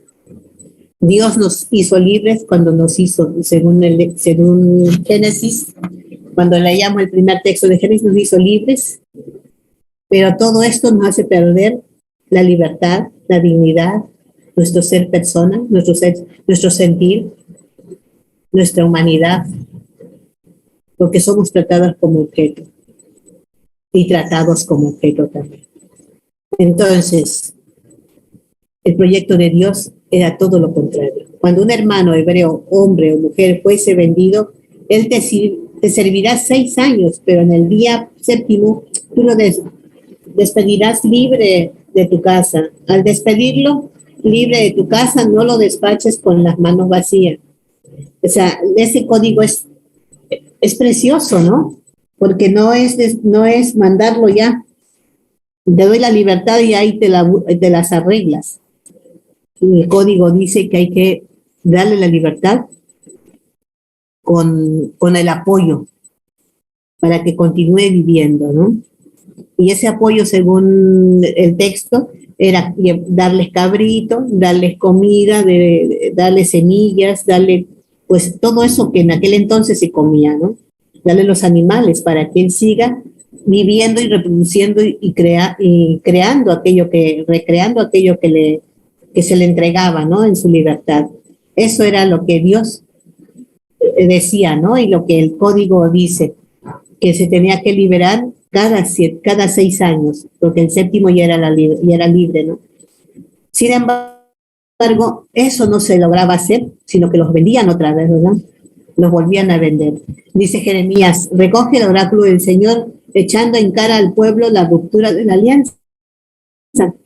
Dios nos hizo libres cuando nos hizo, según Génesis, cuando leíamos el primer texto de Génesis, nos hizo libres, pero todo esto nos hace perder la libertad, la dignidad, nuestro ser persona, nuestro sentir, nuestra humanidad, porque somos tratadas como objeto y tratados como objeto también. Entonces, el proyecto de Dios era todo lo contrario. Cuando un hermano hebreo, hombre o mujer, fuese vendido, él te servirá 6 años, pero en el día 7º tú lo despedirás libre de tu casa. Al despedirlo libre de tu casa, no lo despaches con las manos vacías. O sea, ese código es precioso, ¿no? Porque no es mandarlo ya. Te doy la libertad y ahí te las arreglas. Y el código dice que hay que darle la libertad con el apoyo para que continúe viviendo, ¿no? Y ese apoyo, según el texto, era darles cabrito, darles comida, darles semillas, darle pues todo eso que en aquel entonces se comía, ¿no? Darle los animales para que él siga viviendo y reproduciendo y recreando aquello que que se le entregaba, ¿no? En su libertad. Eso era lo que Dios decía, ¿no? Y lo que el código dice, que se tenía que liberar cada 6 años, porque el séptimo ya era libre, ¿no? Sin embargo, eso no se lograba hacer, sino que los vendían otra vez, ¿verdad? Los volvían a vender. Dice Jeremías, recoge el oráculo del Señor, echando en cara al pueblo la ruptura de la alianza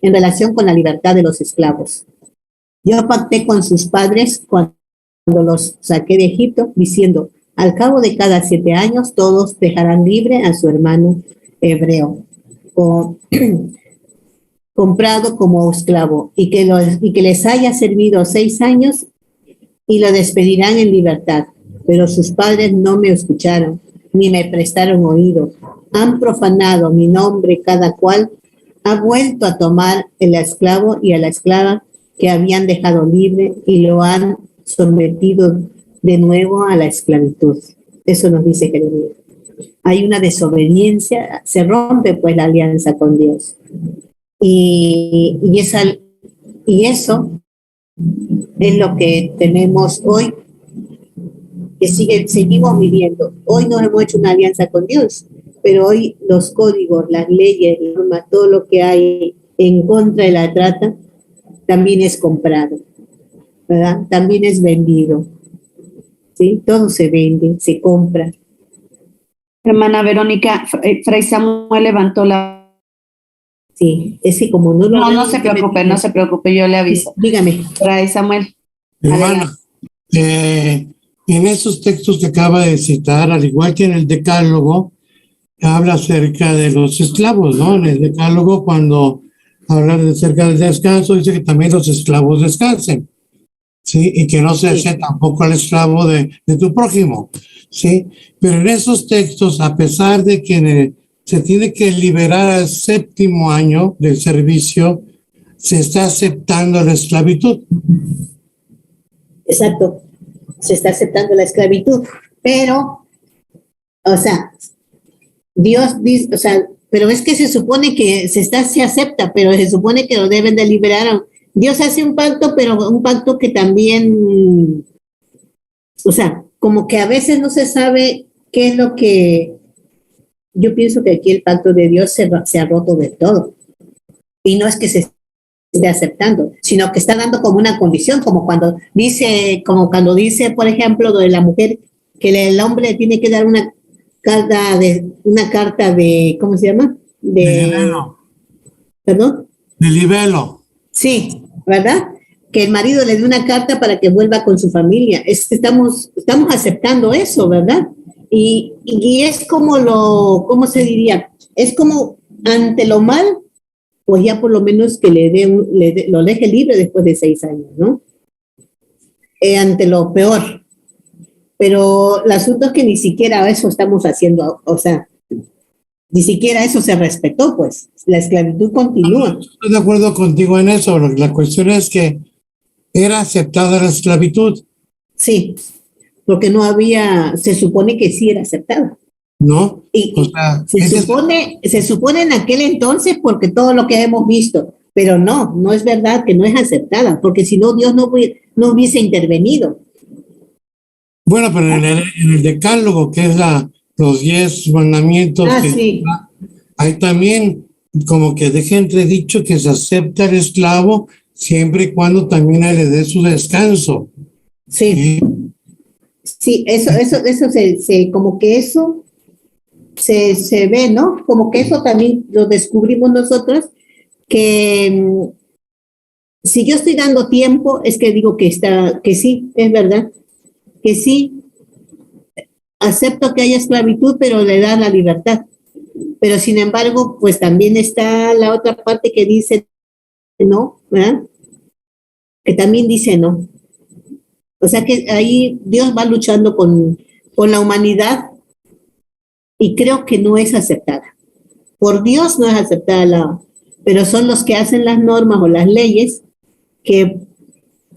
en relación con la libertad de los esclavos. Yo pacté con sus padres cuando los saqué de Egipto, diciendo, al cabo de cada 7 años todos dejarán libre a su hermano hebreo, comprado como esclavo, y que les haya servido 6 años y lo despedirán en libertad. Pero sus padres no me escucharon, ni me prestaron oído. Han profanado mi nombre, cada cual ha vuelto a tomar el esclavo y a la esclava que habían dejado libre y lo han sometido de nuevo a la esclavitud. Eso nos dice Jeremías. Hay una desobediencia, se rompe pues la alianza con Dios. Y eso es lo que tenemos hoy, que seguimos viviendo. Hoy no hemos hecho una alianza con Dios, pero hoy los códigos, las leyes, las normas, todo lo que hay en contra de la trata, también es comprado, ¿verdad? También es vendido, ¿sí? Todo se vende, se compra. Hermana Verónica, Fray Samuel levantó la... Sí, es que como no lo... No se preocupe, no se preocupe, yo le aviso. Dígame. Fray Samuel. Hermana, en esos textos que acaba de citar, al igual que en el Decálogo, habla acerca de los esclavos, ¿no? En el Decálogo, cuando habla acerca del descanso, dice que también los esclavos descansen, ¿sí? Y que no se hace tampoco al esclavo de tu prójimo, ¿sí? Pero en esos textos, a pesar de que se tiene que liberar al 7º año del servicio, se está aceptando la esclavitud. Exacto, se está aceptando la esclavitud, pero, o sea, Dios dice, o sea, pero es que se supone que se acepta, pero se supone que lo deben de liberar. Dios hace un pacto, pero un pacto que también, o sea, como que a veces no se sabe qué es lo que, yo pienso que aquí el pacto de Dios se ha roto de todo. Y no es que se esté aceptando, sino que está dando como una condición, como cuando dice, por ejemplo, lo de la mujer, que el hombre tiene que dar una carta de, ¿cómo se llama? De libelo. ¿Perdón? De libelo. Sí, ¿verdad? Que el marido le dé una carta para que vuelva con su familia. Estamos aceptando eso, ¿verdad? Y es como ¿cómo se diría? Es como ante lo mal, pues ya por lo menos que lo deje libre después de 6 años, ¿no? Ante lo peor. Pero el asunto es que ni siquiera eso estamos haciendo, o sea, ni siquiera eso se respetó, pues. La esclavitud continúa. Estoy de acuerdo contigo en eso. La cuestión es que era aceptada la esclavitud. Sí, porque no había, se supone que sí era aceptada. ¿No? Y o sea, se supone en aquel entonces porque todo lo que hemos visto, pero no es verdad que no es aceptada, porque si no Dios no hubiese intervenido. Bueno, pero en el Decálogo, que es los 10 mandamientos, sí. Hay también como que deja entredicho que se acepta el esclavo siempre y cuando también le dé su descanso. Sí. Sí, eso como que eso se ve, ¿no? Como que eso también lo descubrimos nosotros, que si yo estoy dando tiempo, es que digo que sí, es verdad, que sí, acepto que haya esclavitud, pero le da la libertad. Pero sin embargo, pues también está la otra parte que dice no, ¿verdad? Que también dice no. O sea que ahí Dios va luchando con la humanidad y creo que no es aceptada. Por Dios no es aceptada, pero son los que hacen las normas o las leyes que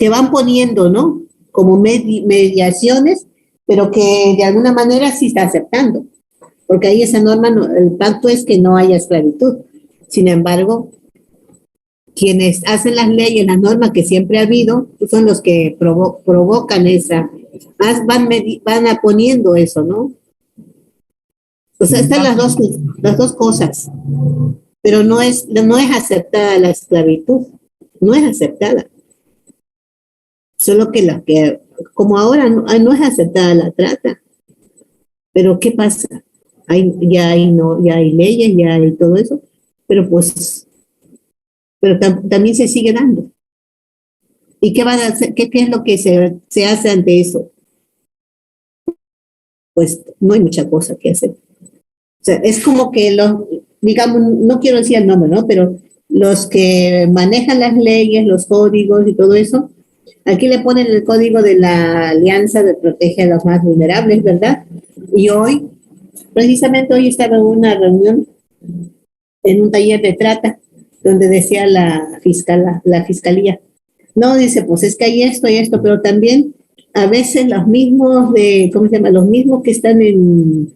van poniendo, ¿no? Como mediaciones, pero que de alguna manera sí está aceptando. Porque ahí esa norma, el pacto es que no haya esclavitud. Sin embargo, quienes hacen las leyes, las normas que siempre ha habido, son los que provocan esa, van poniendo eso, ¿no? O sea, están las dos cosas, pero no es aceptada la esclavitud, no es aceptada. Solo que como ahora no es aceptada la trata. Pero ¿qué pasa? Ya hay leyes, ya hay todo eso, pero también se sigue dando. ¿Y qué van a hacer? ¿Qué es lo que se hace ante eso? Pues no hay mucha cosa que hacer. O sea, es como que digamos, no quiero decir el nombre, ¿no? Pero los que manejan las leyes, los códigos y todo eso, aquí le ponen el código de la alianza de protege a los más vulnerables, ¿verdad? Y precisamente hoy estaba en una reunión, en un taller de trata, donde decía la fiscalía, no, dice, pues es que hay esto y esto, pero también a veces los mismos los mismos que están en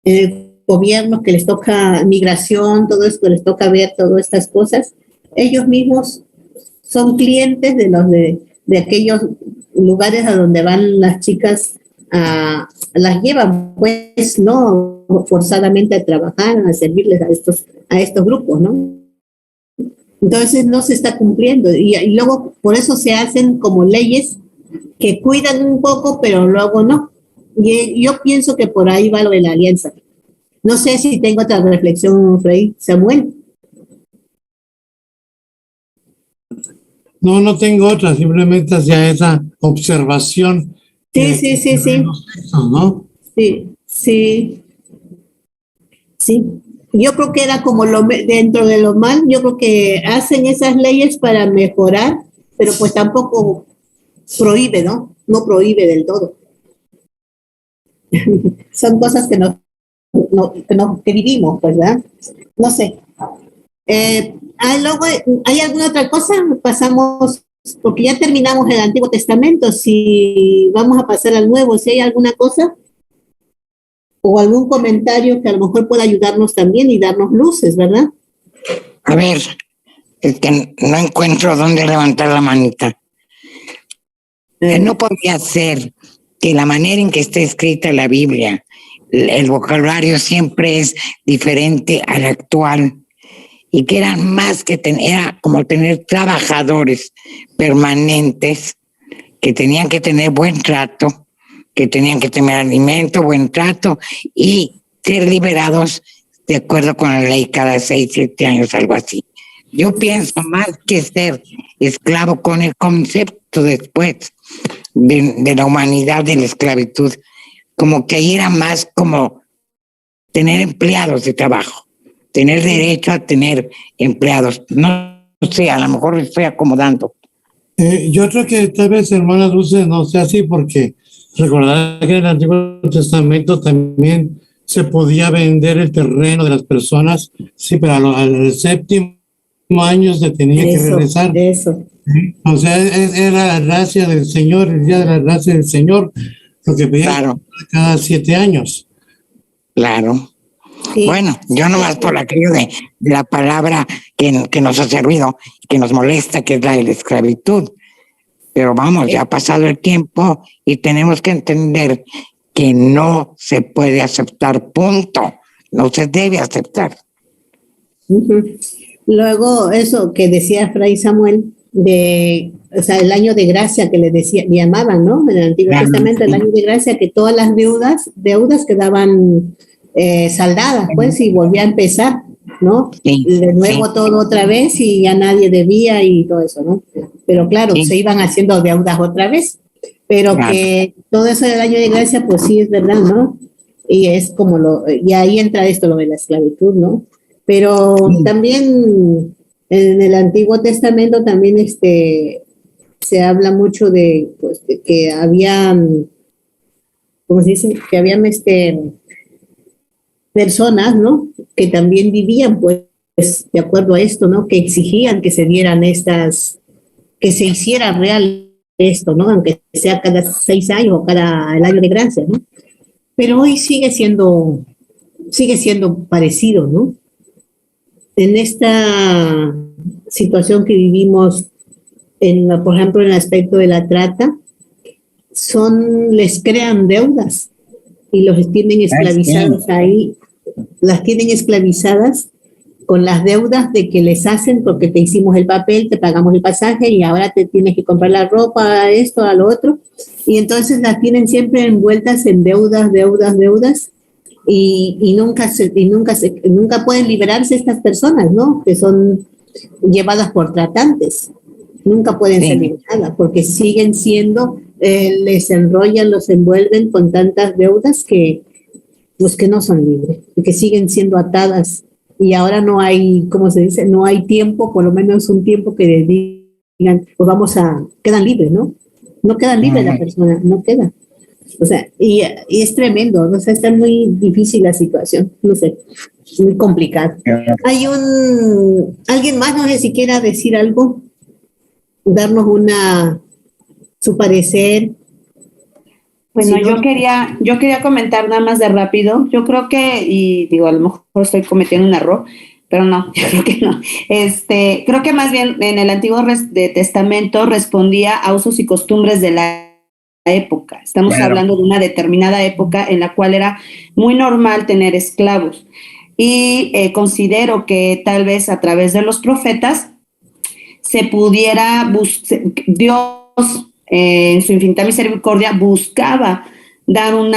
el gobierno, que les toca migración, todo esto, les toca ver todas estas cosas, ellos mismos son clientes de aquellos lugares a donde van las chicas, las llevan, pues, no forzadamente a trabajar, a servirles a estos grupos, ¿no? Entonces no se está cumpliendo y luego por eso se hacen como leyes que cuidan un poco, pero luego no. Y yo pienso que por ahí va lo de la alianza. No sé si tengo otra reflexión, Fray Samuel. No tengo otra, simplemente hacia esa observación. Sí. Los textos, ¿no? Sí. Yo creo que era como dentro de lo mal, yo creo que hacen esas leyes para mejorar, pero pues tampoco prohíbe, ¿no? No prohíbe del todo. Son cosas que vivimos, pues, ¿verdad? No sé. Luego, ¿hay alguna otra cosa? Pasamos, porque ya terminamos el Antiguo Testamento, si vamos a pasar al Nuevo, si hay alguna cosa o algún comentario que a lo mejor pueda ayudarnos también y darnos luces, ¿verdad? A ver, es que no encuentro dónde levantar la manita. No podría ser que la manera en que está escrita la Biblia, el vocabulario siempre es diferente al actual, y que eran más que era como tener trabajadores permanentes que tenían que tener buen trato, que tenían que tener alimento, buen trato y ser liberados de acuerdo con la ley cada 6, 7 años, algo así. Yo pienso más que ser esclavo con el concepto después de la humanidad, de la esclavitud, como que ahí era más como tener empleados de trabajo, tener derecho a tener empleados. No sé, a lo mejor me estoy acomodando. Yo creo que tal vez, hermana Dulce, no sea así, porque recordar que en el Antiguo Testamento también se podía vender el terreno de las personas, sí, pero al séptimo año se tenía que regresar. Eso. O sea, era la gracia del Señor, el día de la gracia del Señor, lo que pedía cada 7 años. Claro. Sí. Bueno, yo nomás por aquello de la palabra que nos ha servido, que nos molesta, que es la de la esclavitud. Pero vamos, ya ha pasado el tiempo y tenemos que entender que no se puede aceptar, punto. No se debe aceptar. Luego, eso que decía Fray Samuel, o sea, el año de gracia que le llamaban, ¿no? En el Antiguo Testamento, el año de gracia, que todas las deudas quedaban saldadas, pues, y volvía a empezar, ¿no? Sí, y de nuevo todo otra vez y ya nadie debía y todo eso, ¿no? Pero claro, se iban haciendo deudas otra vez, pero que todo eso del año de gracia, pues sí es verdad, ¿no? Y es como y ahí entra esto, lo de la esclavitud, ¿no? Pero también en el Antiguo Testamento también se habla mucho de, pues, de que había, ¿cómo se dice? Que habían personas, ¿no? Que también vivían, pues, de acuerdo a esto, ¿no? Que exigían que se dieran que se hiciera real esto, ¿no? Aunque sea cada 6 años o cada el año de gracia, ¿no? Pero hoy sigue siendo parecido, ¿no? en esta situación que vivimos, por ejemplo, en el aspecto de la trata, les crean deudas y los tienen esclavizados ahí, las tienen esclavizadas con las deudas de que les hacen porque te hicimos el papel, te pagamos el pasaje y ahora te tienes que comprar la ropa, esto, a lo otro. Y entonces las tienen siempre envueltas en deudas y nunca pueden liberarse estas personas, ¿no? Que son llevadas por tratantes. Nunca pueden ser liberadas porque siguen siendo, les enrollan, los envuelven con tantas deudas que no son libres y que siguen siendo atadas. Y ahora no hay, ¿cómo se dice? No hay tiempo, por lo menos un tiempo que digan, pues quedan libres, ¿no? No quedan libres la persona, no queda. O sea, y es tremendo, ¿no? O sea, está muy difícil la situación, no sé, muy complicado. Hay alguien más, no sé si quiera decir algo, darnos su parecer. Bueno, yo quería comentar nada más de rápido. Yo creo que, y digo, a lo mejor estoy cometiendo un error, pero no, yo creo que no. Creo que más bien en el Antiguo Testamento respondía a usos y costumbres de la época. Estamos hablando de una determinada época en la cual era muy normal tener esclavos. Y considero que tal vez a través de los profetas se pudiera Dios en su infinita misericordia buscaba dar un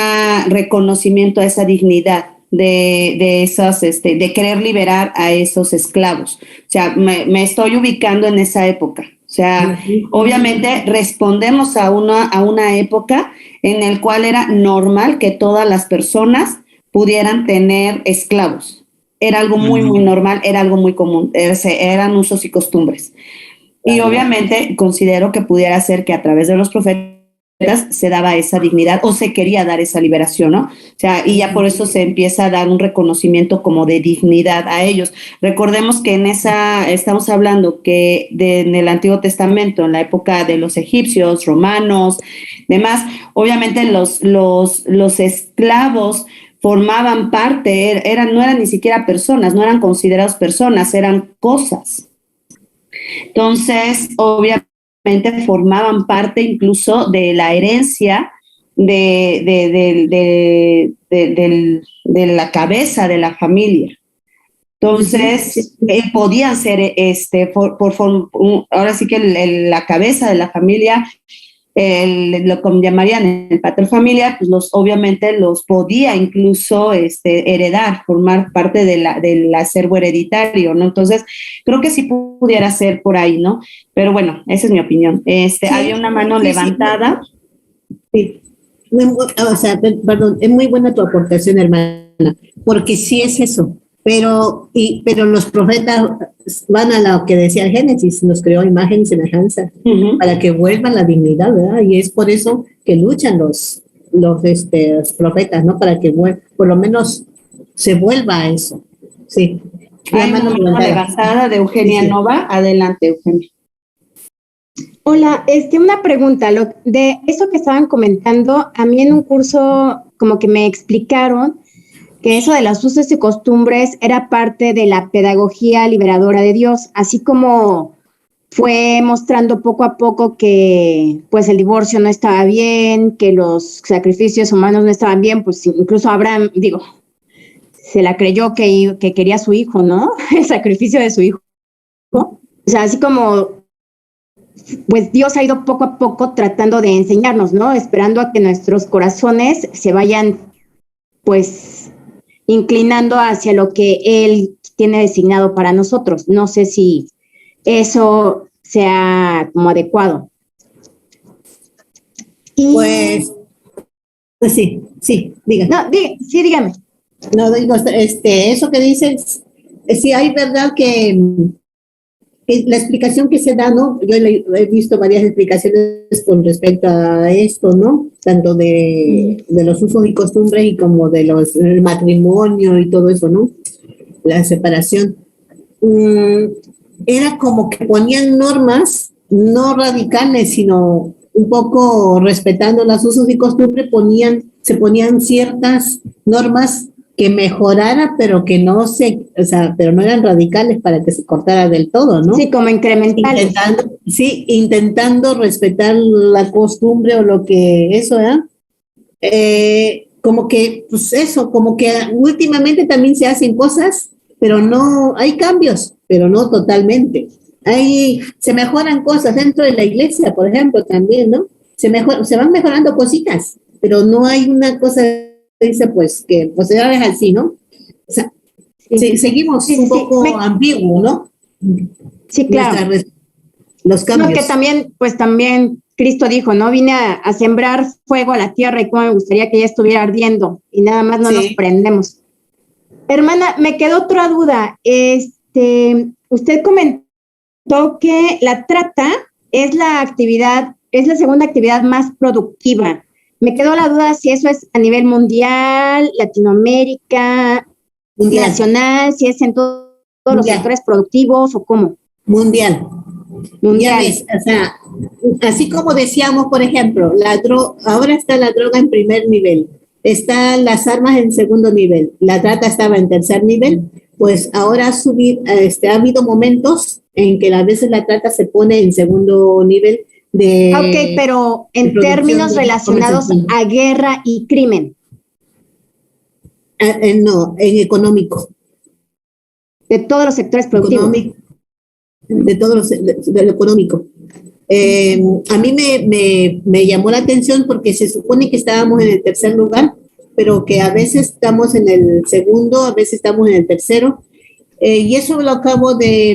reconocimiento a esa dignidad de esas, de querer liberar a esos esclavos. O sea, me estoy ubicando en esa época. O sea, obviamente respondemos a una época en la cual era normal que todas las personas pudieran tener esclavos. Era algo muy, muy normal, era algo muy común, eran usos y costumbres. Y obviamente considero que pudiera ser que a través de los profetas se daba esa dignidad o se quería dar esa liberación, ¿no? O sea, y ya por eso se empieza a dar un reconocimiento como de dignidad a ellos. Recordemos que estamos hablando que en el Antiguo Testamento, en la época de los egipcios, romanos, demás, obviamente los esclavos formaban parte, no eran ni siquiera personas, no eran considerados personas, eran cosas. Entonces, obviamente formaban parte incluso de la herencia de la cabeza de la familia. Entonces, podían ser, ahora sí que la cabeza de la familia, lo que llamarían el pater familiar, pues obviamente los podía incluso heredar, formar parte del acervo hereditario, ¿no? Entonces, creo que sí pudiera ser por ahí, ¿no? Pero bueno, esa es mi opinión. Había una mano levantada. Sí. O sea, perdón, es muy buena tu aportación, hermana, porque sí es eso. Pero los profetas van a lo que decía Génesis, nos creó imagen y semejanza, para que vuelva la dignidad, ¿verdad? Y es por eso que luchan los profetas, ¿no? Para que por lo menos se vuelva a eso. Sí. Hay una mano levantada de Eugenia Nova. Adelante, Eugenia. Hola, una pregunta. De eso que estaban comentando, a mí en un curso como que me explicaron que eso de los usos y costumbres era parte de la pedagogía liberadora de Dios, así como fue mostrando poco a poco que pues el divorcio no estaba bien, que los sacrificios humanos no estaban bien, pues incluso Abraham, se la creyó que quería a su hijo, ¿no? El sacrificio de su hijo. O sea, así como pues Dios ha ido poco a poco tratando de enseñarnos, ¿no? Esperando a que nuestros corazones se vayan pues inclinando hacia lo que Él tiene designado para nosotros. No sé si eso sea como adecuado. Pues sí, dígame. No, sí, dígame. No, digo, eso que dices, sí hay verdad que la explicación que se da, ¿no? Yo he visto varias explicaciones con respecto a esto, ¿no? Tanto de los usos y costumbres y como de el matrimonio y todo eso, ¿no? La separación. Era como que ponían normas, no radicales, sino un poco respetando los usos y costumbres, se ponían ciertas normas que mejorara, pero que no se, o sea, pero no eran radicales para que se cortara del todo, ¿no? Sí, como incrementales. Intentando respetar la costumbre o lo que eso, ¿verdad? Como que, pues eso, como que últimamente también se hacen cosas, pero no, hay cambios, pero no totalmente. Se mejoran cosas dentro de la iglesia, por ejemplo, también, ¿no? Se van mejorando cositas, pero no hay una cosa, dice, pues, que pues ya es así, ¿no? O sea, seguimos un poco ambiguo, ¿no? Sí, claro. Los cambios. No, que también, pues también Cristo dijo, ¿no? Vine a sembrar fuego a la tierra y cómo me gustaría que ya estuviera ardiendo y nada más no nos prendemos. Hermana, me quedó otra duda. Usted comentó que la trata es la segunda actividad más productiva. Me quedó la duda si eso es a nivel mundial, Latinoamérica, nacional, si es en todos los sectores productivos o cómo. Mundial. O sea, así como decíamos, por ejemplo, ahora está la droga en primer nivel, están las armas en segundo nivel, la trata estaba en tercer nivel, pues ahora ha habido momentos en que a veces la trata se pone en segundo nivel de... Ok, pero en términos relacionados a guerra y crimen. No, en económico. De todos los sectores productivos. De lo económico. A mí me llamó la atención porque se supone que estábamos en el tercer lugar, pero que a veces estamos en el segundo, a veces estamos en el tercero, y eso me lo acaban de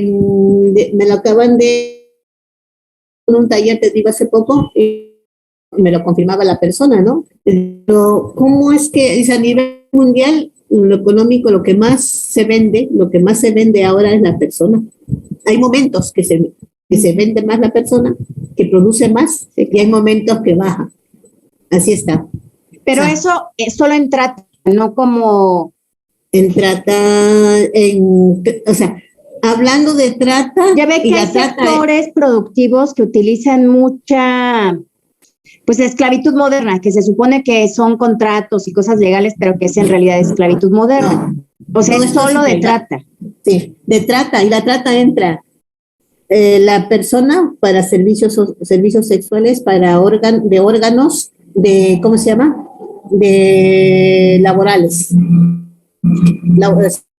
en un taller que digo hace poco, y me lo confirmaba la persona, ¿no? Pero ¿cómo es que dice, a nivel mundial, lo económico, lo que más se vende ahora es la persona? Hay momentos que se vende más la persona, que produce más, y hay momentos que baja. Así está. Pero eso es solo en trata, no como... En trata, o sea, hablando de trata... Ya ve que hay sectores productivos que utilizan mucha, pues, esclavitud moderna, que se supone que son contratos y cosas legales, pero que es en realidad esclavitud moderna. O sea, es solo de trata. Sí, de trata, y la trata entra la persona para servicios sexuales, para órganos, ¿cómo se llama? De laborales.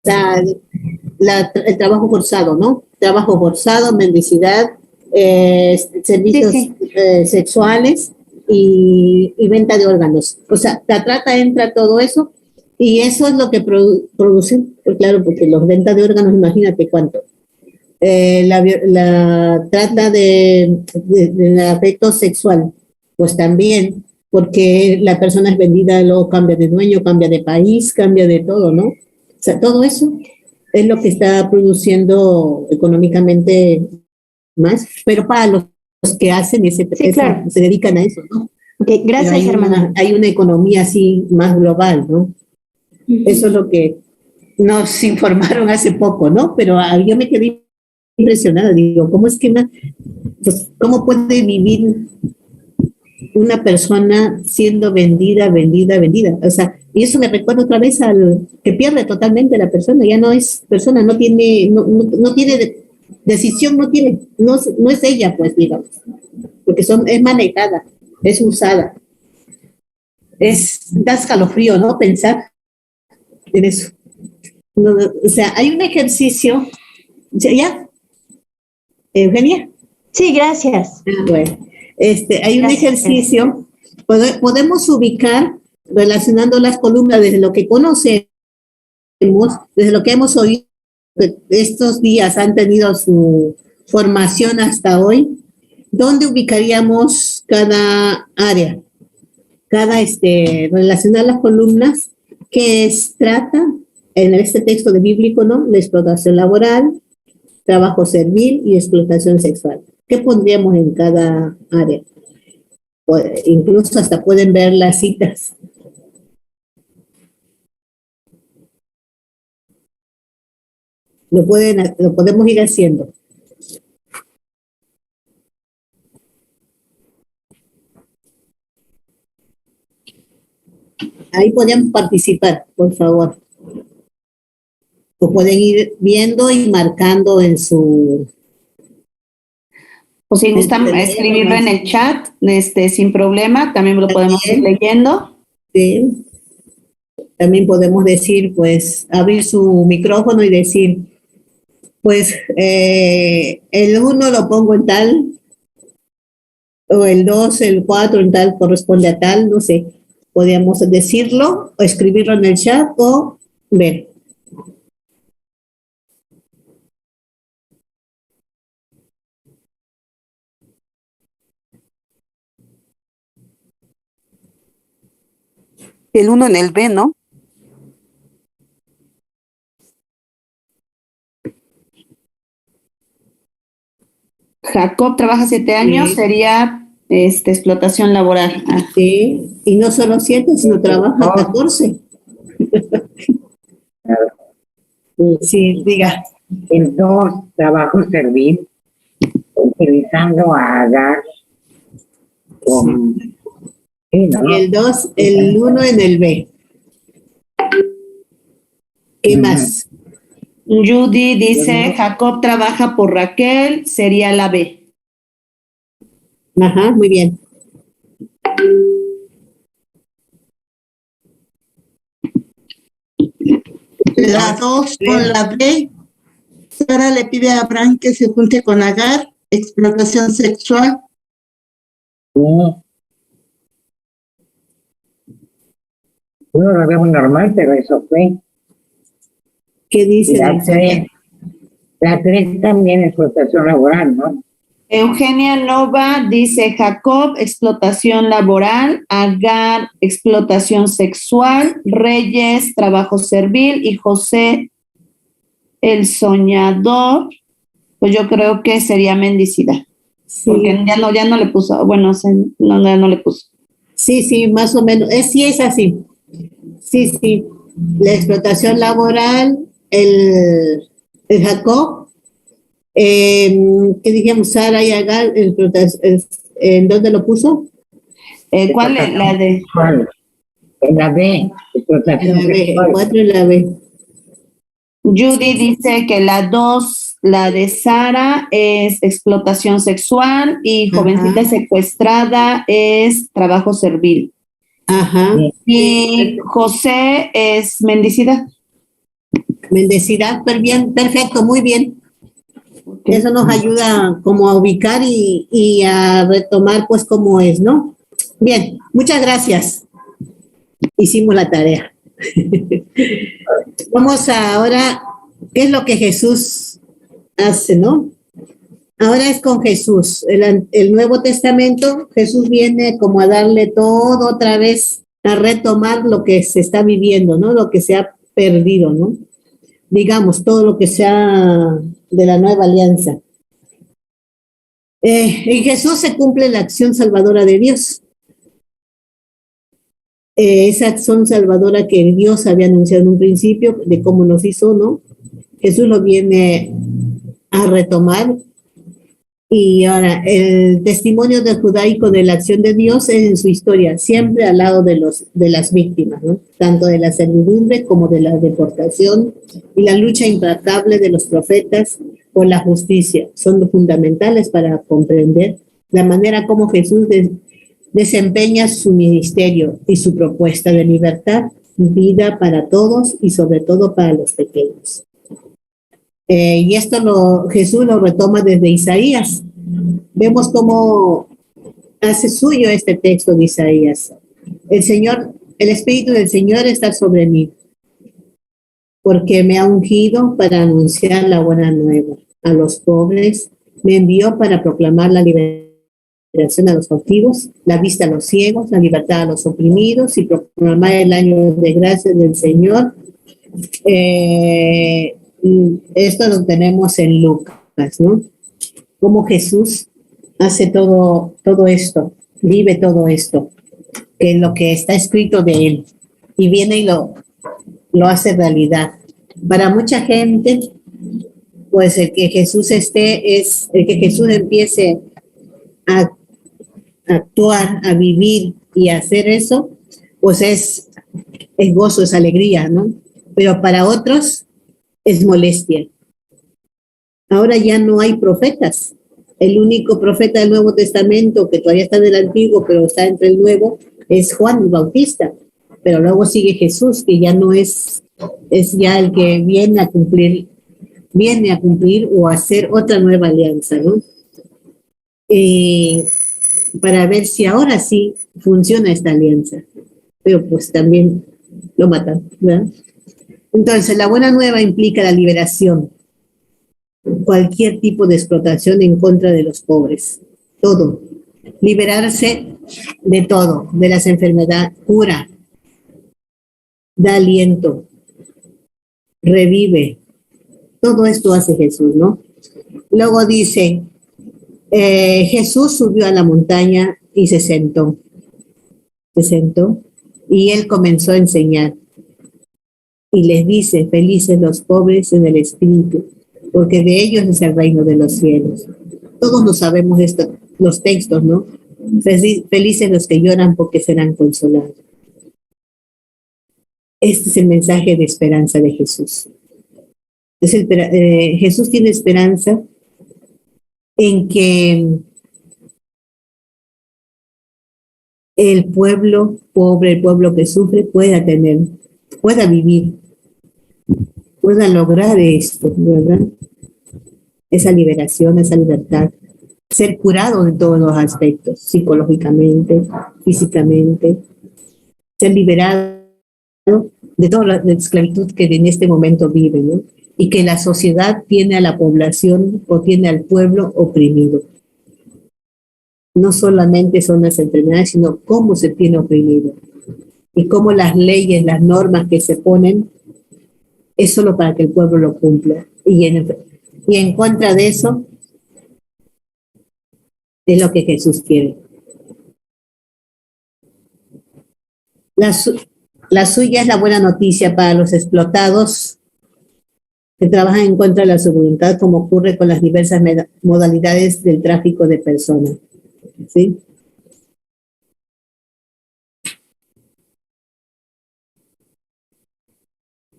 El trabajo forzado, ¿no? Trabajo forzado, mendicidad, servicios sexuales y venta de órganos. O sea, la trata entra todo eso y eso es lo que producen, pues claro, porque los ventas de órganos, imagínate cuánto. La trata del afecto sexual, pues también, porque la persona es vendida, luego cambia de dueño, cambia de país, cambia de todo, ¿no? O sea, todo eso es lo que está produciendo económicamente más, pero para los que hacen claro, se dedican a eso, ¿no? Okay, gracias, hermana. Hay una economía así más global, ¿no? Eso es lo que nos informaron hace poco, ¿no? Pero yo me quedé impresionada, digo, ¿cómo es que pues, cómo puede vivir una persona siendo vendida? O sea, y eso me recuerda otra vez al que pierde totalmente la persona, ya no es persona, no tiene decisión, no es ella, pues, digamos, porque es manejada, es usada. Da escalofrío, ¿no? Pensar en eso. O sea, hay un ejercicio, ¿ya? Eugenia. Sí, gracias. Bueno, hay un ejercicio, podemos ubicar, relacionando las columnas desde lo que conocemos, desde lo que hemos oído, estos días han tenido su formación hasta hoy, ¿dónde ubicaríamos cada área? Relacionar las columnas, que trata, en este texto de bíblico, ¿no? La explotación laboral, trabajo servil y explotación sexual. ¿Qué pondríamos en cada área? Incluso hasta pueden ver las citas. Lo podemos ir haciendo. Ahí podrían participar, por favor. Lo pueden ir viendo y marcando en su... O si gustan escribirlo en el chat, sin problema, también lo podemos ir leyendo. Sí. También podemos decir, pues, abrir su micrófono y decir, pues, el 1 lo pongo en tal, o el 2, el 4 en tal, corresponde a tal, no sé. Podríamos decirlo, o escribirlo en el chat, o ver. El 1 en el B, ¿no? Jacob trabaja 7 años, Sí. Sería explotación laboral. Sí, y no solo 7, sino trabaja 14. Sí, diga. El 2, trabajo servil, utilizando a Agar con... Sí, ¿no? Y el 2, el 1 en el B. ¿Qué más? Judy dice, Jacob trabaja por Raquel, sería la B. Ajá, muy bien. La 2 con la B. Sara le pide a Abraham que se junte con Agar, explotación sexual. Uno lo veo normal, pero eso fue. ¿Qué dice? La 3 también explotación laboral, ¿no? Eugenia Nova dice, Jacob, explotación laboral, Agar, explotación sexual, Reyes, trabajo servil, y José, el soñador, pues yo creo que sería mendicidad. Sí. Porque ya no le puso, bueno, ya no le puso. Sí, más o menos. Sí, es así. Sí. La explotación laboral, el Jacob, ¿qué dijimos? Sara y Agar, ¿en dónde lo puso? ¿Cuál es la de? En la B, explotación sexual. 4 en la B. Judy dice que la 2, la de Sara, es explotación sexual y jovencita secuestrada es trabajo servil. Ajá. Y José es mendicidad. Mendicidad, bien, perfecto, muy bien. Eso nos ayuda como a ubicar y a retomar pues cómo es, ¿no? Bien, muchas gracias. Hicimos la tarea. Vamos ahora, ¿qué es lo que Jesús hace, no? Ahora es con Jesús. El Nuevo Testamento, Jesús viene como a darle todo otra vez, a retomar lo que se está viviendo, ¿no? Lo que se ha perdido, ¿no? Digamos, todo lo que sea de la nueva alianza. En Jesús se cumple la acción salvadora de Dios. Esa acción salvadora que Dios había anunciado en un principio, de cómo nos hizo, ¿no? Jesús lo viene a retomar. Y ahora, el testimonio del judaico de la acción de Dios es en su historia, siempre al lado de las víctimas, ¿no? Tanto de la servidumbre como de la deportación, y la lucha implacable de los profetas por la justicia son fundamentales para comprender la manera como Jesús desempeña su ministerio y su propuesta de libertad, vida para todos y sobre todo para los pequeños. Y esto Jesús lo retoma desde Isaías. Vemos cómo hace suyo este texto de Isaías. El Espíritu del Señor está sobre mí, porque me ha ungido para anunciar la buena nueva a los pobres, me envió para proclamar la liberación a los cautivos, la vista a los ciegos, la libertad a los oprimidos y proclamar el año de gracia del Señor. Esto lo tenemos en Lucas, ¿no? Cómo Jesús hace todo esto, vive todo esto, que es lo que está escrito de él, y viene y lo hace realidad. Para mucha gente, pues el que Jesús empiece a actuar, a vivir y a hacer eso, pues es gozo, es alegría, ¿no? Pero para otros es molestia. Ahora ya no hay profetas. El único profeta del Nuevo Testamento que todavía está del Antiguo, pero está entre el Nuevo, es Juan el Bautista. Pero luego sigue Jesús, que ya no es ya el que viene a cumplir o a hacer otra nueva alianza, ¿no? Para ver si ahora sí funciona esta alianza. Pero pues también lo matan, ¿verdad? Entonces, la buena nueva implica la liberación, cualquier tipo de explotación en contra de los pobres, todo, liberarse de todo, de las enfermedades, cura, da aliento, revive, todo esto hace Jesús, ¿no? Luego dice, Jesús subió a la montaña y se sentó, y él comenzó a enseñar, y les dice, felices los pobres en el espíritu, porque de ellos es el reino de los cielos. Todos lo sabemos esto, los textos, ¿no? Felices los que lloran porque serán consolados. Este es el mensaje de esperanza de Jesús. Jesús tiene esperanza en que el pueblo pobre, el pueblo que sufre, pueda vivir, pueda lograr esto, ¿verdad? Esa liberación, esa libertad, ser curado en todos los aspectos, psicológicamente, físicamente, ser liberado de toda la esclavitud que en este momento vive, ¿no? Y que la sociedad tiene a la población o tiene al pueblo oprimido. No solamente son las enfermedades, sino cómo se tiene oprimido. Y cómo las leyes, las normas que se ponen, es solo para que el pueblo lo cumpla. Y en contra de eso, es lo que Jesús quiere. La suya es la buena noticia para los explotados que trabajan en contra de su voluntad, como ocurre con las diversas modalidades del tráfico de personas. ¿Sí?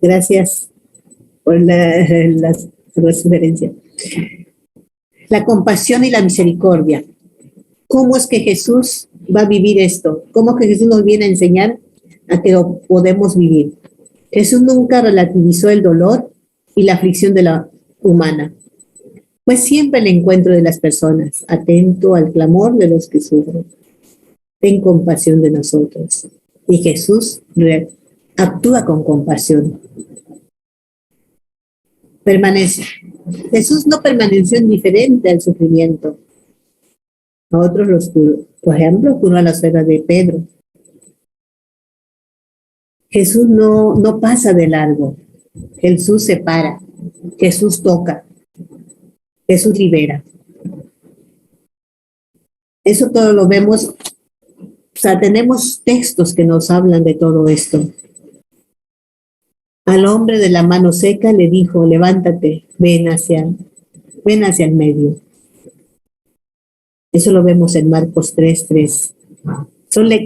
Gracias por la sugerencia. La compasión y la misericordia. ¿Cómo es que Jesús va a vivir esto? ¿Cómo es que Jesús nos viene a enseñar a que lo podemos vivir? Jesús nunca relativizó el dolor y la aflicción de la humana. Pues siempre el encuentro de las personas, atento al clamor de los que sufren. Ten compasión de nosotros. Y Jesús actúa con compasión. Jesús no permaneció indiferente al sufrimiento. A otros los curó. Por ejemplo, curó a la suegra de Pedro. Jesús no pasa de largo. Jesús separa. Jesús toca. Jesús libera. Eso todo lo vemos. O sea, tenemos textos que nos hablan de todo esto. Al hombre de la mano seca le dijo, levántate, ven hacia el medio. Eso lo vemos en Marcos 3:3.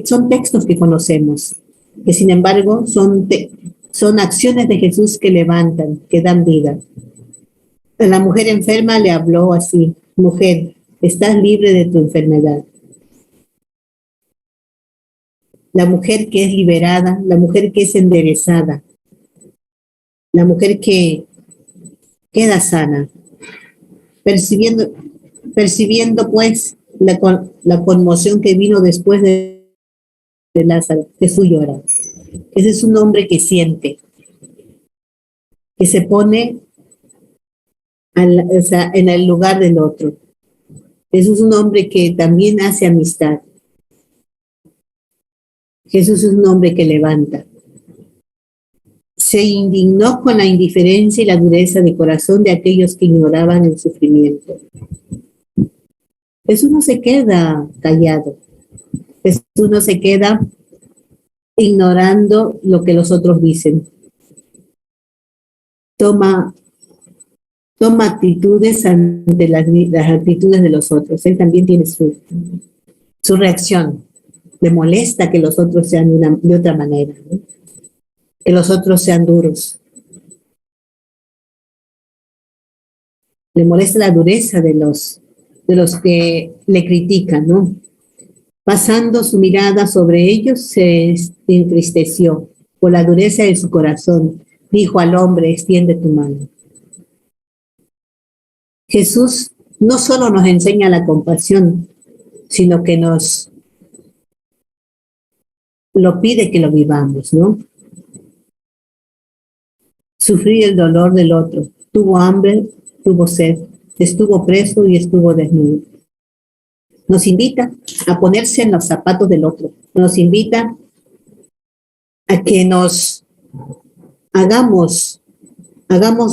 Son textos que conocemos, que sin embargo son acciones de Jesús que levantan, que dan vida. A la mujer enferma le habló así, mujer, estás libre de tu enfermedad. La mujer que es liberada, la mujer que es enderezada, la mujer que queda sana, percibiendo pues la conmoción que vino después de Lázaro. Jesús llora. Ese es un hombre que siente, que se pone en el lugar del otro. Jesús es un hombre que también hace amistad. Jesús es un hombre que levanta. Se indignó con la indiferencia y la dureza de corazón de aquellos que ignoraban el sufrimiento. Jesús no se queda callado. Jesús no se queda ignorando lo que los otros dicen. Toma actitudes ante las actitudes de los otros. Él también tiene su reacción. Le molesta que los otros sean de otra manera, ¿no? Que los otros sean duros. Le molesta la dureza de los que le critican, ¿no? Pasando su mirada sobre ellos, se entristeció por la dureza de su corazón. Dijo al hombre, extiende tu mano. Jesús no solo nos enseña la compasión, sino que nos lo pide que lo vivamos, ¿no? Sufrir el dolor del otro. Tuvo hambre, tuvo sed, estuvo preso y estuvo desnudo. Nos invita a ponerse en los zapatos del otro. Nos invita a que nos hagamos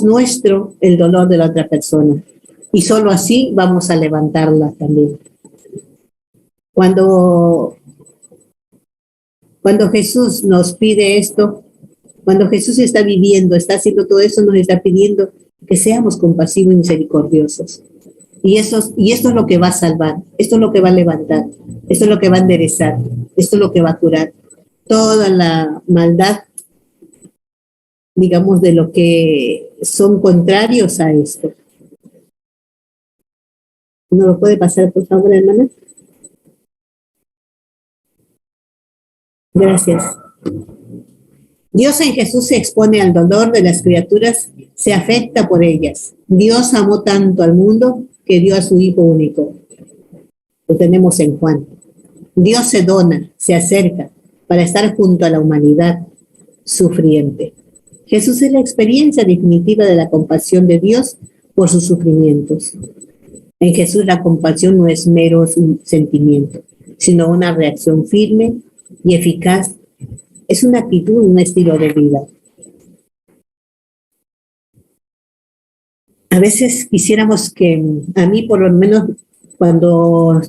nuestro el dolor de la otra persona. Y solo así vamos a levantarla también. Cuando Jesús nos pide esto, cuando Jesús está viviendo, está haciendo todo eso, nos está pidiendo que seamos compasivos y misericordiosos. Y esto es lo que va a salvar, esto es lo que va a levantar, esto es lo que va a enderezar, esto es lo que va a curar toda la maldad, digamos, de lo que son contrarios a esto. ¿No lo puede pasar, por favor, hermana? Gracias. Dios en Jesús se expone al dolor de las criaturas, se afecta por ellas. Dios amó tanto al mundo que dio a su Hijo único. Lo tenemos en Juan. Dios se dona, se acerca para estar junto a la humanidad sufriente. Jesús es la experiencia definitiva de la compasión de Dios por sus sufrimientos. En Jesús la compasión no es mero sentimiento, sino una reacción firme y eficaz. Es una actitud, un estilo de vida. A veces quisiéramos que, a mí por lo menos, cuando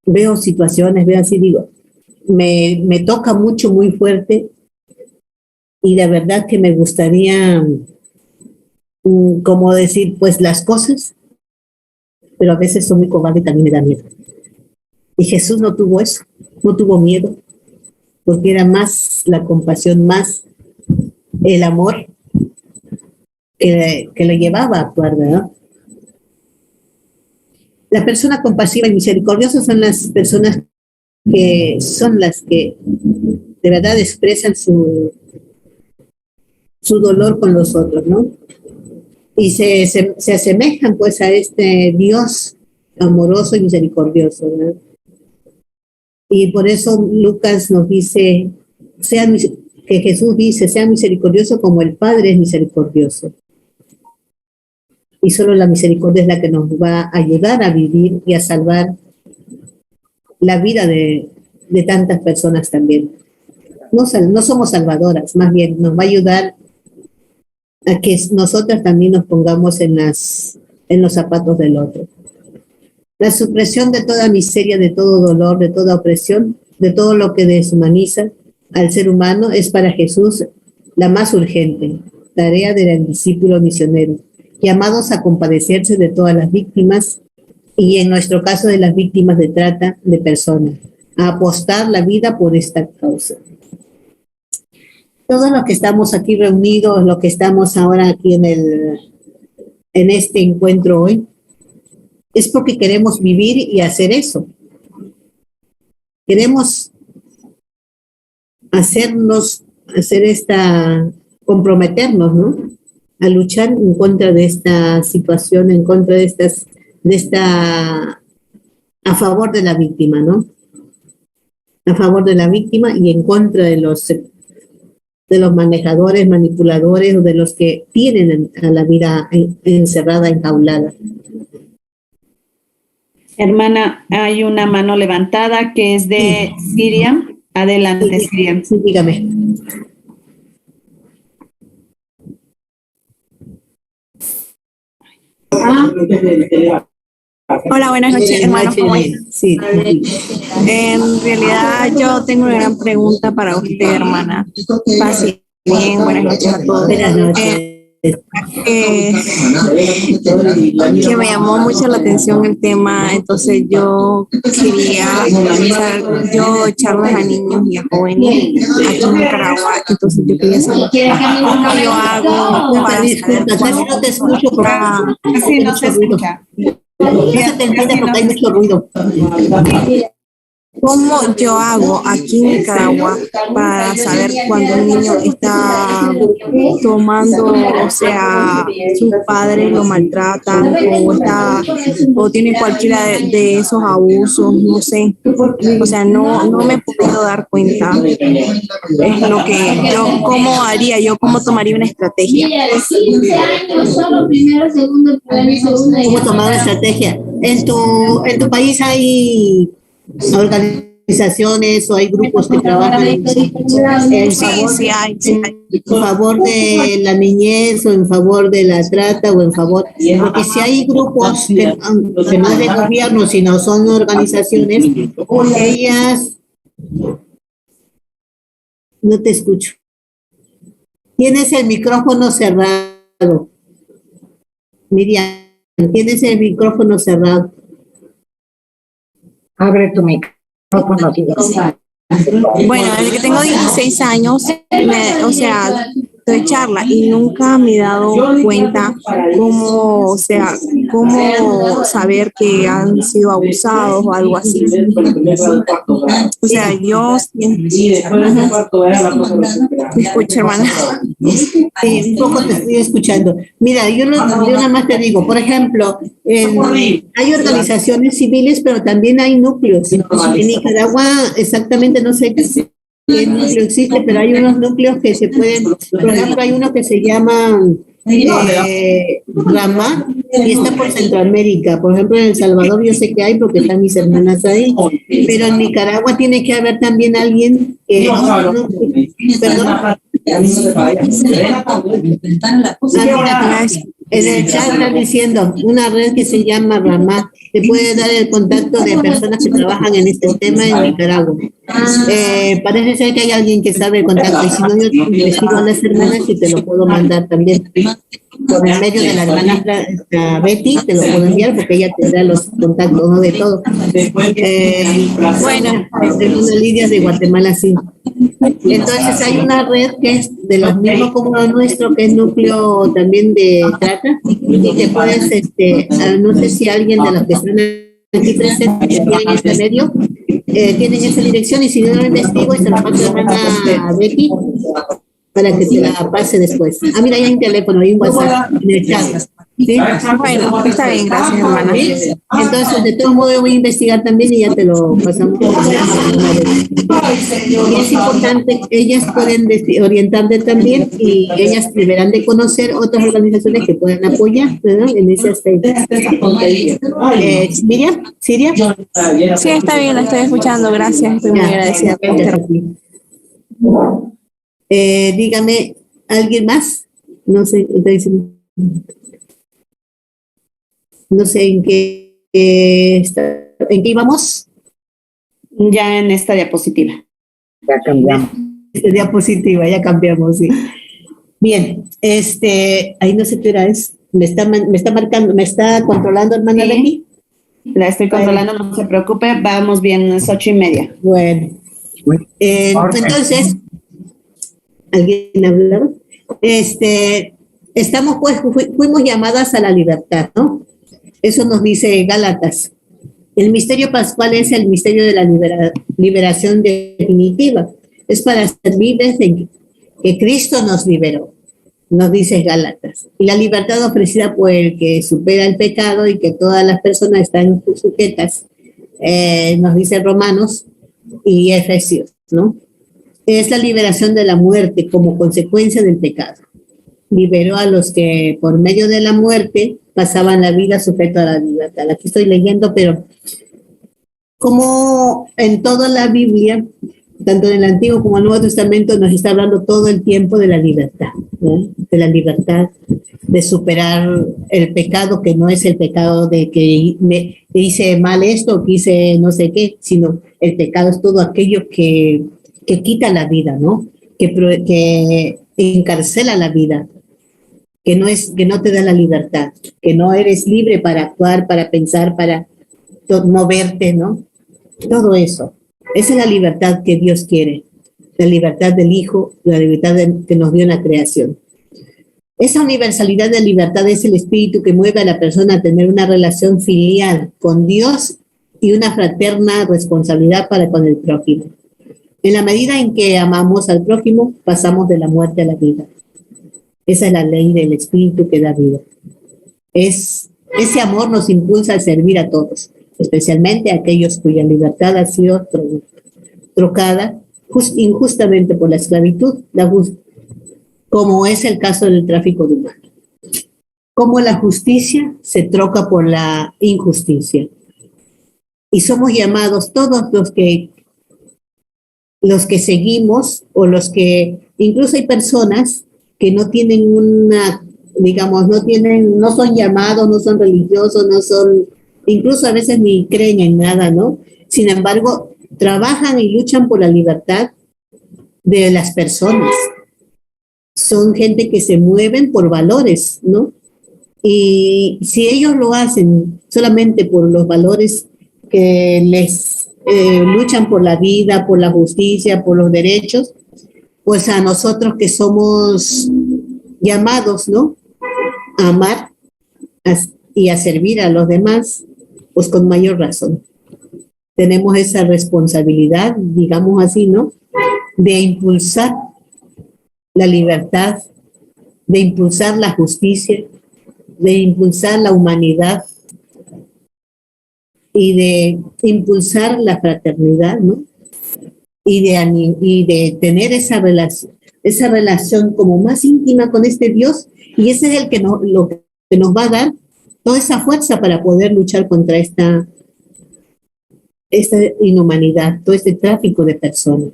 veo situaciones, veo así, digo, me toca mucho, muy fuerte, y la verdad que me gustaría, como decir, pues las cosas, pero a veces soy muy cobarde y también me da miedo. Y Jesús no tuvo eso, no tuvo miedo, porque era más la compasión, más el amor que le llevaba a actuar, ¿verdad? La persona compasiva y misericordiosa son las personas que son las que de verdad expresan su dolor con los otros, ¿no? Y se asemejan pues a este Dios amoroso y misericordioso, ¿no? Y por eso Lucas nos dice, que Jesús dice, sea misericordioso como el Padre es misericordioso. Y solo la misericordia es la que nos va a ayudar a vivir y a salvar la vida de tantas personas también. No somos salvadoras, más bien nos va a ayudar a que nosotras también nos pongamos en los zapatos del otro. La supresión de toda miseria, de todo dolor, de toda opresión, de todo lo que deshumaniza al ser humano es para Jesús la más urgente tarea del discípulo misionero, llamados a compadecerse de todas las víctimas y en nuestro caso de las víctimas de trata de personas, a apostar la vida por esta causa. Todos los que estamos aquí reunidos, los que estamos ahora aquí en este encuentro hoy, es porque queremos vivir y hacer eso. Queremos comprometernos, ¿no? A luchar en contra de esta situación, en contra a favor de la víctima, ¿no? A favor de la víctima y en contra de los manejadores, manipuladores o de los que tienen a la vida encerrada, enjaulada. Hermana, hay una mano levantada que es de Siria. Adelante, Siria. Sí, dígame. Hola, buenas noches, hermanos. Sí. En realidad, yo tengo una gran pregunta para usted, hermana. Pase bien, buenas noches a todos. Buenas noches. que me llamó mucho la atención el tema, entonces yo quería organizar charlas a niños y a jóvenes aquí en Nicaragua, entonces yo quería saber cómo yo hago para saber casi no te escucho porque Casi no se escucha. no se te entiende porque hay mucho ruido. ¿Cómo yo hago aquí en Nicaragua para saber cuando un niño está tomando, o sea, sus padres lo maltratan o tiene cualquiera de esos abusos, no sé, o sea, no me he podido dar cuenta? Es lo que yo, ¿cómo haría yo? ¿Cómo tomaría una estrategia? ¿Cómo tomar una estrategia? ¿En tu país hay organizaciones o hay grupos que trabajan en favor de la niñez o en favor de la trata o en favor? Porque si hay grupos que no es de gobierno, sino son organizaciones, ellas... No te escucho. Tienes el micrófono cerrado. Miriam, tienes el micrófono cerrado. Abre tu micrófono. Bueno, desde que tengo 16 años, o sea, doy charla y nunca me he dado cuenta cómo, o sea, cómo saber que han sido abusados o algo así. O sea, yo... ¿Me escucha, hermana? Sí, un poco te estoy escuchando. Mira, yo nada más te digo, por ejemplo, hay organizaciones civiles, pero también hay núcleos. En Nicaragua, exactamente, no sé qué núcleo existe, pero hay unos núcleos que se pueden, por ejemplo, hay uno que se llama Ramá y está por Centroamérica. Por ejemplo, en El Salvador yo sé que hay porque están mis hermanas ahí, pero en Nicaragua tiene que haber también alguien que... Perdón. En el chat están diciendo una red que se llama Ramá. Te puede dar el contacto de personas que trabajan en este tema en Nicaragua. Parece ser que hay alguien que sabe el contacto, y si no, yo investigo a las hermanas y te lo puedo mandar también. Por el medio de la hermana Betty, te lo puedo enviar porque ella tendrá los contactos, ¿no? De todo. Bueno, hermana Lidia de Guatemala, sí. Entonces hay una red que es de los mismos como el nuestro, que es núcleo también de trata, y te puedes, no sé si alguien de los que están aquí presentes tienen este medio, tienen esa dirección, y si no lo investigo y se lo paso a la hermana Betty para que te la pase después. Ah, mira, hay un teléfono, hay un WhatsApp en el chat. ¿Sí? Bueno, está bien, gracias, hermana. ¿Sí? Entonces, de todos modos, voy a investigar también y ya te lo pasamos. Y es importante, ellas pueden orientarte también y ellas deberán de conocer otras organizaciones que puedan apoyar, ¿verdad? En ese aspecto. Miriam, ¿Siria? Sí, está bien, la estoy escuchando, gracias, estoy muy agradecida. Dígame, ¿alguien más? No sé, no sé en qué íbamos. Ya en esta diapositiva. Ya cambiamos. Esta diapositiva, ya cambiamos, sí. Bien, ahí no sé qué hora es. Me está marcando, me está controlando, hermana Betty. La estoy controlando, no se preocupe, vamos bien, es 8:30. Bueno. Entonces, ¿alguien habló? Estamos pues, fuimos llamadas a la libertad, ¿no? Eso nos dice Gálatas. El misterio pascual es el misterio de la liberación definitiva. Es para ser libres de que Cristo nos liberó, nos dice Gálatas. Y la libertad ofrecida por el que supera el pecado y que todas las personas están sujetas, nos dice Romanos y Efesios, ¿no? Es la liberación de la muerte como consecuencia del pecado. Liberó a los que por medio de la muerte pasaban la vida sujeto a la libertad. Aquí estoy leyendo, pero como en toda la Biblia, tanto en el Antiguo como en el Nuevo Testamento, nos está hablando todo el tiempo de la libertad, ¿no? De la libertad de superar el pecado, que no es el pecado de que me hice mal esto, que hice no sé qué, sino el pecado es todo aquello que quita la vida, ¿no? Que encarcela la vida. que no te da la libertad, que no eres libre para actuar, para pensar, para moverte, ¿no? Todo eso. Esa es la libertad que Dios quiere, la libertad del Hijo, la libertad que nos dio en la creación. Esa universalidad de libertad es el espíritu que mueve a la persona a tener una relación filial con Dios y una fraterna responsabilidad para con el prójimo. En la medida en que amamos al prójimo, pasamos de la muerte a la vida. Esa es la ley del espíritu que da vida. Ese amor nos impulsa a servir a todos, especialmente a aquellos cuya libertad ha sido trocada injustamente por la esclavitud, como es el caso del tráfico de humanos. Como la justicia se troca por la injusticia. Y somos llamados todos los que seguimos, o los que, incluso hay personas que no tienen no son llamados, no son religiosos, incluso a veces ni creen en nada, ¿no? Sin embargo, trabajan y luchan por la libertad de las personas. Son gente que se mueven por valores, ¿no? Y si ellos lo hacen solamente por los valores que les luchan por la vida, por la justicia, por los derechos, pues a nosotros que somos llamados, ¿no?, a amar y a servir a los demás, pues con mayor razón. Tenemos esa responsabilidad, digamos así, ¿no?, de impulsar la libertad, de impulsar la justicia, de impulsar la humanidad y de impulsar la fraternidad, ¿no? Y de tener esa relación como más íntima con este Dios, y ese es lo que nos va a dar toda esa fuerza para poder luchar contra esta inhumanidad, todo este tráfico de personas,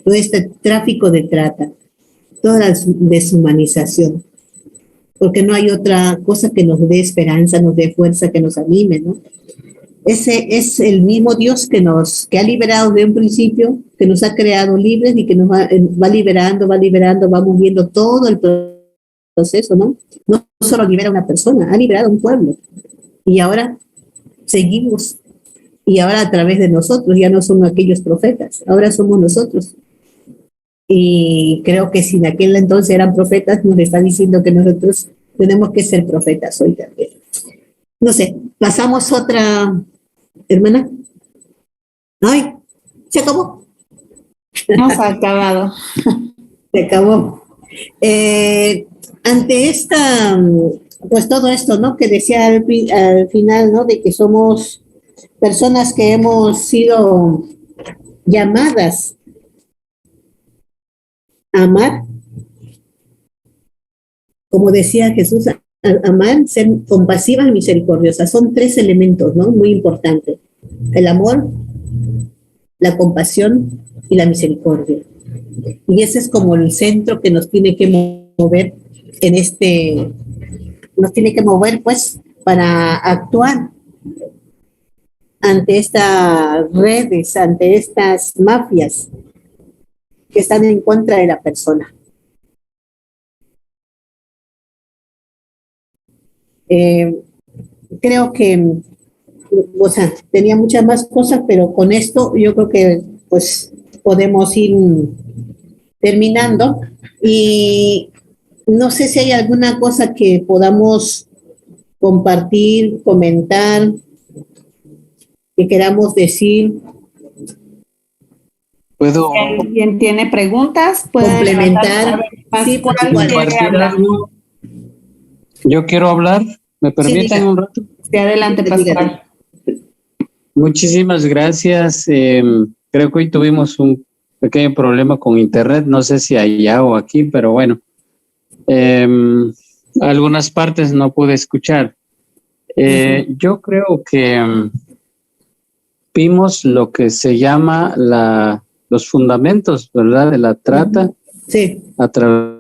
todo este tráfico de trata, toda la deshumanización, porque no hay otra cosa que nos dé esperanza, nos dé fuerza, que nos anime, ¿no? Ese es el mismo Dios que ha liberado de un principio, que nos ha creado libres y que nos va liberando, vamos viendo todo el proceso, ¿no? No solo libera a una persona, ha liberado a un pueblo. Y ahora seguimos. Y ahora a través de nosotros, ya no son aquellos profetas, ahora somos nosotros. Y creo que si en aquel entonces eran profetas, nos está diciendo que nosotros tenemos que ser profetas hoy también. No sé, pasamos otra, hermana. Ay, se acabó. No se ha acabado. Se acabó. Ante pues todo esto, ¿no?, que decía al final, ¿no?, de que somos personas que hemos sido llamadas a amar, como decía Jesús, amar, ser compasivas y misericordiosas. Son 3 elementos, ¿no?, muy importantes: el amor, la compasión y la misericordia. Y ese es como el centro que nos tiene que mover nos tiene que mover, pues, para actuar ante estas redes, ante estas mafias que están en contra de la persona. Creo que, o sea, tenía muchas más cosas, pero con esto yo creo que pues podemos ir terminando. Y no sé si hay alguna cosa que podamos compartir, comentar, que queramos decir. ¿Puedo ¿Alguien tiene preguntas? Complementar. Sí, compartir algo? Yo quiero hablar. ¿Me permiten un rato? Sí, adelante, Pascual. Muchísimas gracias. Creo que hoy tuvimos un pequeño problema con internet. No sé si allá o aquí, pero bueno. Algunas partes no pude escuchar. Yo creo que vimos lo que se llama los fundamentos, ¿verdad?, de la trata. Sí. A través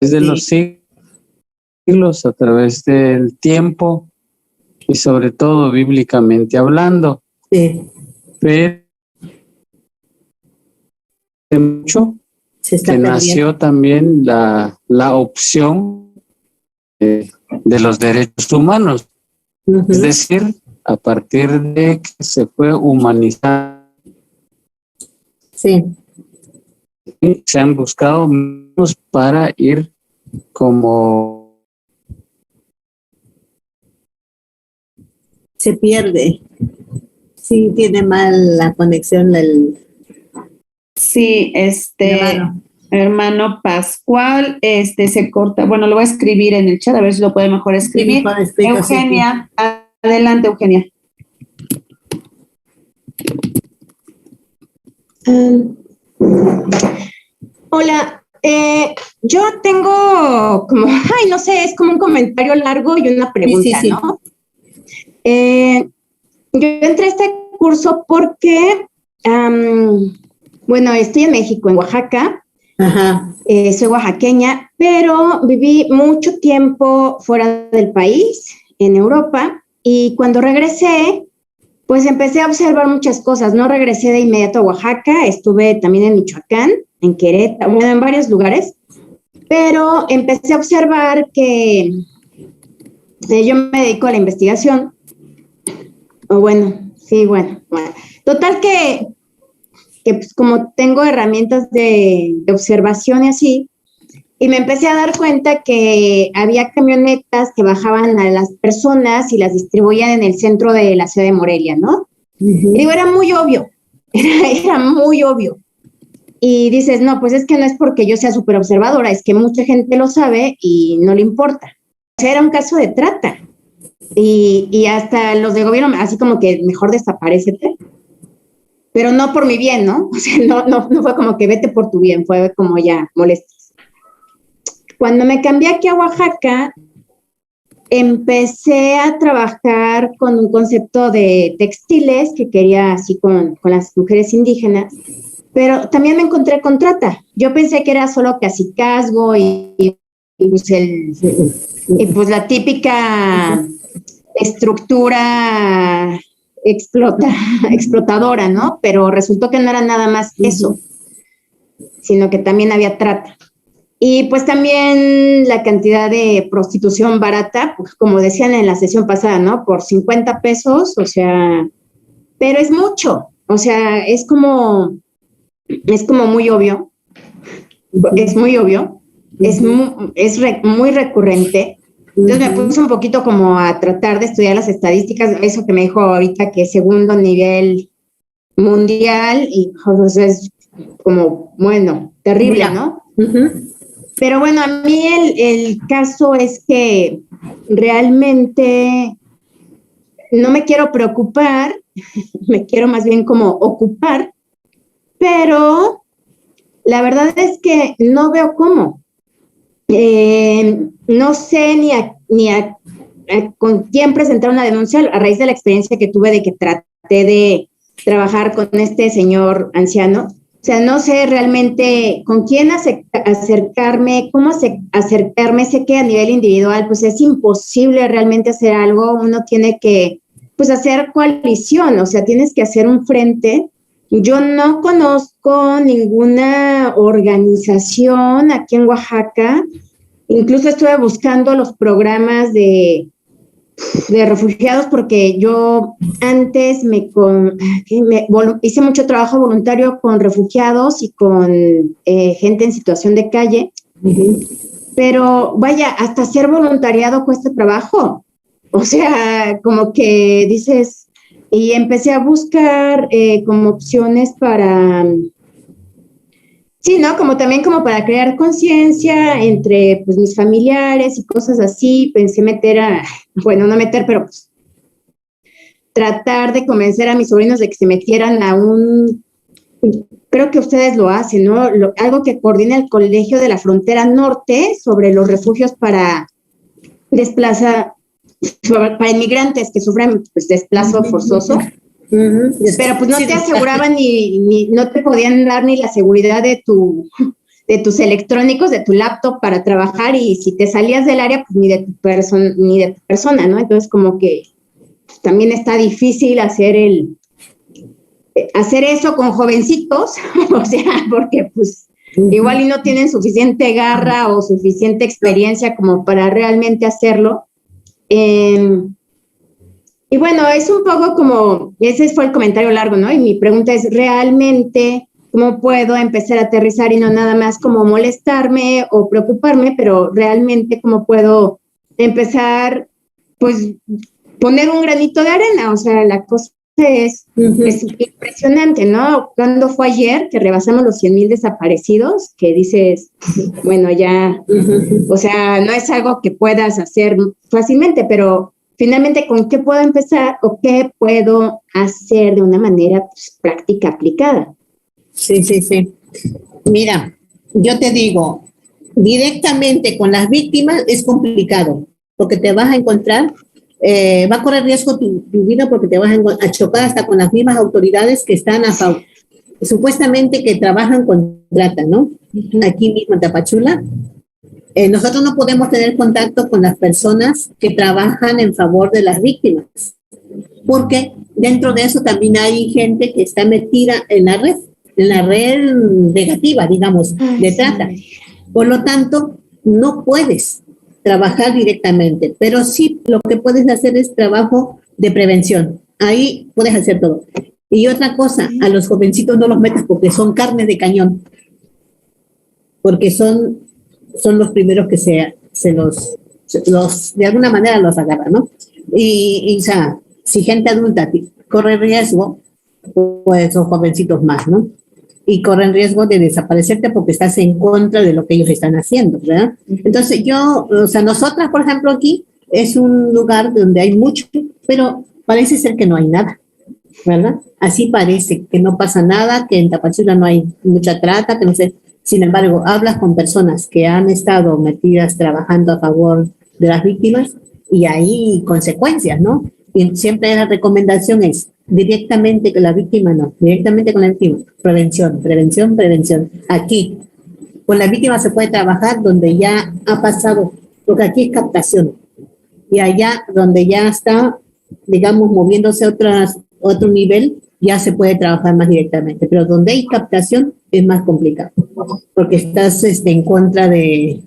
de los siglos, a través del tiempo y sobre todo bíblicamente hablando. Sí. Pero mucho que nació también la opción de los derechos humanos. Es decir, a partir de que se fue humanizando, se han buscado medios para ir como... Se pierde. Sí, tiene mal la conexión del... Sí, hermano Pascual, se corta. Bueno, lo voy a escribir en el chat, a ver si lo puede mejor escribir. Eugenia, adelante, Eugenia. Hola, yo tengo como, no sé, es como un comentario largo y una pregunta, Sí. ¿no? Yo entré a este curso porque, bueno, estoy en México, en Oaxaca. Soy oaxaqueña, pero viví mucho tiempo fuera del país, en Europa, y cuando regresé, pues empecé a observar muchas cosas. No regresé de inmediato a Oaxaca, estuve también en Michoacán, en Querétaro, bueno, en varios lugares, pero empecé a observar que yo me dedico a la investigación. Bueno. Total que pues como tengo herramientas de observación y así, y me empecé a dar cuenta que había camionetas que bajaban a las personas y las distribuían en el centro de la ciudad de Morelia, ¿no? Y digo, era muy obvio, era muy obvio. Y dices, no, pues es que no es porque yo sea súper observadora, es que mucha gente lo sabe y no le importa. O sea, era un caso de trata. Y hasta los de gobierno, así como que mejor desaparécete. Pero no por mi bien, ¿no? O sea, no fue como que vete por tu bien, fue como ya molestas. Cuando me cambié aquí a Oaxaca, empecé a trabajar con un concepto de textiles que quería así con las mujeres indígenas, pero también me encontré con trata. Yo pensé que era solo cacicazgo y pues la típica estructura explotadora, ¿no? Pero resultó que no era nada más eso, sino que también había trata. Y pues también la cantidad de prostitución barata, pues como decían en la sesión pasada, ¿no? Por 50 pesos, o sea, pero es mucho, o sea, es como muy obvio, es muy obvio, muy recurrente. Entonces me puse un poquito como a tratar de estudiar las estadísticas, eso que me dijo ahorita que es segundo nivel mundial y pues, es como, bueno, terrible, ¿no? Pero bueno, a mí el caso es que realmente no me quiero preocupar, me quiero más bien como ocupar, pero la verdad es que no veo cómo. No sé ni con quién presentar una denuncia a raíz de la experiencia que tuve de que traté de trabajar con este señor anciano. O sea, no sé realmente con quién acercarme, cómo acercarme. Sé que a nivel individual, pues es imposible realmente hacer algo. Uno tiene que, pues, hacer coalición, o sea, tienes que hacer un frente. Yo no conozco ninguna organización aquí en Oaxaca. Incluso estuve buscando los programas de refugiados porque yo antes hice mucho trabajo voluntario con refugiados y con gente en situación de calle. Pero vaya, hasta hacer voluntariado cuesta trabajo. O sea, como que dices... Y empecé a buscar como opciones para, sí, ¿no? Como también como para crear conciencia entre pues mis familiares y cosas así. Pensé pero pues tratar de convencer a mis sobrinos de que se metieran a creo que ustedes lo hacen, ¿no? Algo que coordina el Colegio de la Frontera Norte sobre los refugios para para inmigrantes que sufren pues, desplazo forzoso, pero pues no te aseguraban ni no te podían dar ni la seguridad de tus electrónicos, de tu laptop para trabajar, y si te salías del área, pues ni de tu persona, ¿no? Entonces como que pues, también está difícil hacer eso con jovencitos, o sea, porque pues igual y no tienen suficiente garra o suficiente experiencia como para realmente hacerlo. Y bueno, es un poco como, ese fue el comentario largo, ¿no? Y mi pregunta es, ¿realmente cómo puedo empezar a aterrizar y no nada más como molestarme o preocuparme, pero realmente cómo puedo empezar, pues, poner un granito de arena? O sea, la cosa es impresionante, ¿no? ¿Cuándo fue ayer que rebasamos los 100,000 desaparecidos? Que dices, bueno, ya, o sea, no es algo que puedas hacer fácilmente, pero finalmente, ¿con qué puedo empezar o qué puedo hacer de una manera pues, práctica, aplicada? Sí. Mira, yo te digo, directamente con las víctimas es complicado, porque te vas a encontrar, va a correr riesgo tu vida porque te vas a chocar hasta con las mismas autoridades que están supuestamente que trabajan con trata, ¿no? Aquí mismo en Tapachula. Nosotros no podemos tener contacto con las personas que trabajan en favor de las víctimas, porque dentro de eso también hay gente que está metida en la red negativa, digamos, de trata. Por lo tanto, no puedes trabajar directamente, pero sí lo que puedes hacer es trabajo de prevención. Ahí puedes hacer todo. Y otra cosa, a los jovencitos no los metas porque son carne de cañón, porque son los primeros que se los de alguna manera los agarran, ¿no? Y o sea, si gente adulta corre riesgo, pues son jovencitos más, ¿no? Y corren riesgo de desaparecerte porque estás en contra de lo que ellos están haciendo, ¿verdad? Entonces nosotras, por ejemplo, aquí es un lugar donde hay mucho, pero parece ser que no hay nada, ¿verdad? Así parece que no pasa nada, que en Tapachula no hay mucha trata, que no sé. Sin embargo, hablas con personas que han estado metidas trabajando a favor de las víctimas y hay consecuencias, ¿no? Y siempre la recomendación es directamente con la víctima, no, directamente con la víctima. Prevención. Aquí, con la víctima se puede trabajar donde ya ha pasado, porque aquí es captación. Y allá donde ya está, digamos, moviéndose a otro nivel, ya se puede trabajar más directamente. Pero donde hay captación es más complicado, porque estás en contra de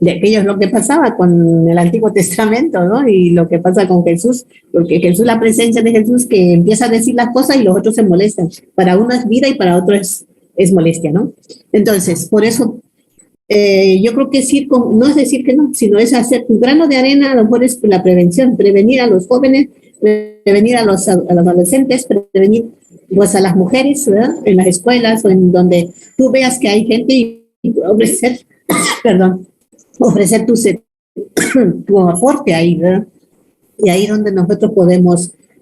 aquello, lo que pasaba con el Antiguo Testamento, ¿no? Y lo que pasa con Jesús, porque Jesús, la presencia de Jesús que empieza a decir las cosas y los otros se molestan. Para uno es vida y para otro es molestia, ¿no? Entonces, por eso, yo creo que no es decir que no, sino es hacer un grano de arena, a lo mejor es la prevención, prevenir a los jóvenes, prevenir a los adolescentes, prevenir pues a las mujeres, ¿verdad? En las escuelas o en donde tú veas que hay gente y ofrecer tu aporte ahí, ¿verdad? Y ahí donde nosotros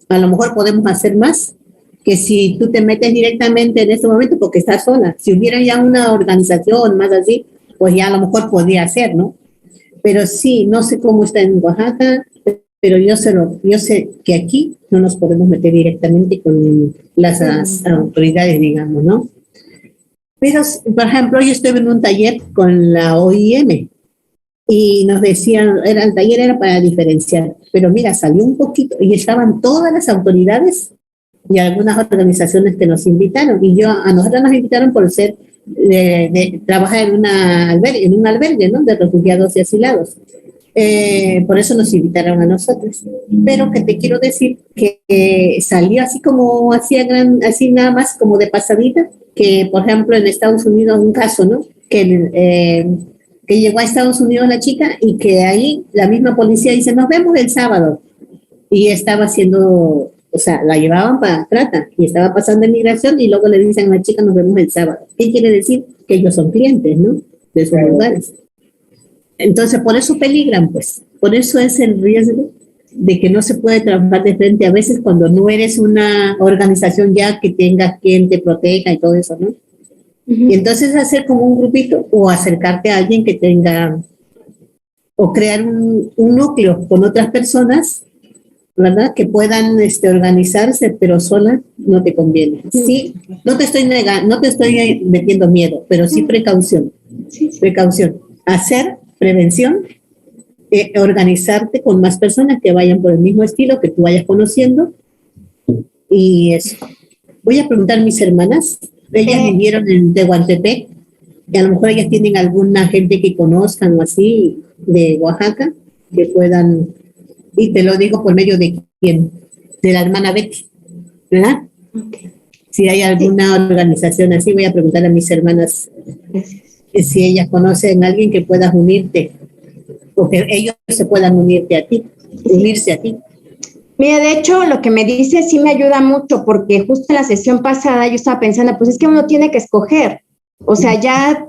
a lo mejor podemos hacer más que si tú te metes directamente en este momento porque estás sola. Si hubiera ya una organización más así, pues ya a lo mejor podría hacer, ¿no? Pero sí, no sé cómo está en Oaxaca, pero yo sé que aquí no nos podemos meter directamente con las autoridades, digamos, ¿no? Pero, por ejemplo, yo estuve en un taller con la OIM y nos decían, el taller era para diferenciar, pero mira, salió un poquito y estaban todas las autoridades y algunas organizaciones que nos invitaron, y a nosotros nos invitaron por ser de trabajar en un albergue, ¿no? De refugiados y asilados. Por eso nos invitaron a nosotros. Pero que te quiero decir que salió así como así nada más como de pasadita, que por ejemplo en Estados Unidos un caso, ¿no? Que llegó a Estados Unidos la chica y que ahí la misma policía dice, nos vemos el sábado. Y estaba haciendo, o sea, la llevaban para trata y estaba pasando inmigración y luego le dicen a la chica, nos vemos el sábado. ¿Qué quiere decir? Que ellos son clientes, ¿no? De esos lugares. Entonces, por eso peligran, pues. Por eso es el riesgo de que no se puede trabajar de frente a veces cuando no eres una organización ya que tenga quien te proteja y todo eso, ¿no? Y entonces hacer como un grupito o acercarte a alguien que tenga, o crear un núcleo con otras personas, ¿verdad? Que puedan organizarse, pero sola no te conviene. Sí, no te estoy metiendo miedo, pero sí precaución. Precaución. Hacer prevención, organizarte con más personas que vayan por el mismo estilo, que tú vayas conociendo. Y eso. Voy a preguntar a mis hermanas. Ellas vivieron en Tehuantepec Y a lo mejor ellas tienen alguna gente que conozcan o así de Oaxaca, que puedan, y te lo digo por medio de quién, de la hermana Betty, ¿verdad? Okay. Si hay alguna organización así, voy a preguntar a mis hermanas si ellas conocen a alguien que pueda unirte, o que ellos se puedan unirse a ti. Mira, de hecho, lo que me dice sí me ayuda mucho, porque justo en la sesión pasada yo estaba pensando, pues es que uno tiene que escoger. O sea, ya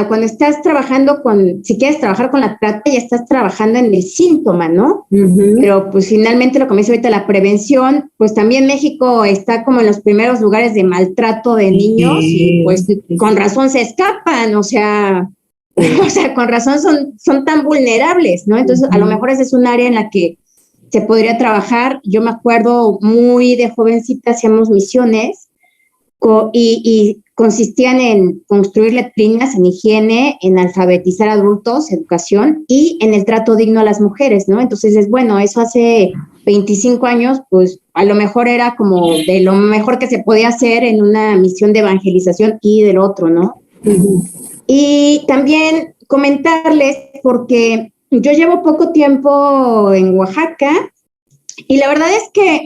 cuando estás trabajando si quieres trabajar con la trata, ya estás trabajando en el síntoma, ¿no? Pero pues finalmente lo que me dice ahorita la prevención, pues también México está como en los primeros lugares de maltrato de niños y pues con razón se escapan, o sea, con razón son tan vulnerables, ¿no? Entonces, a lo mejor ese es un área en la que se podría trabajar. Yo me acuerdo muy de jovencita, hacíamos misiones y consistían en construir letrinas, en higiene, en alfabetizar adultos, educación y en el trato digno a las mujeres, ¿no? Entonces es bueno, eso hace 25 años, pues a lo mejor era como de lo mejor que se podía hacer en una misión de evangelización y del otro, ¿no? Y también comentarles, porque yo llevo poco tiempo en Oaxaca, y la verdad es que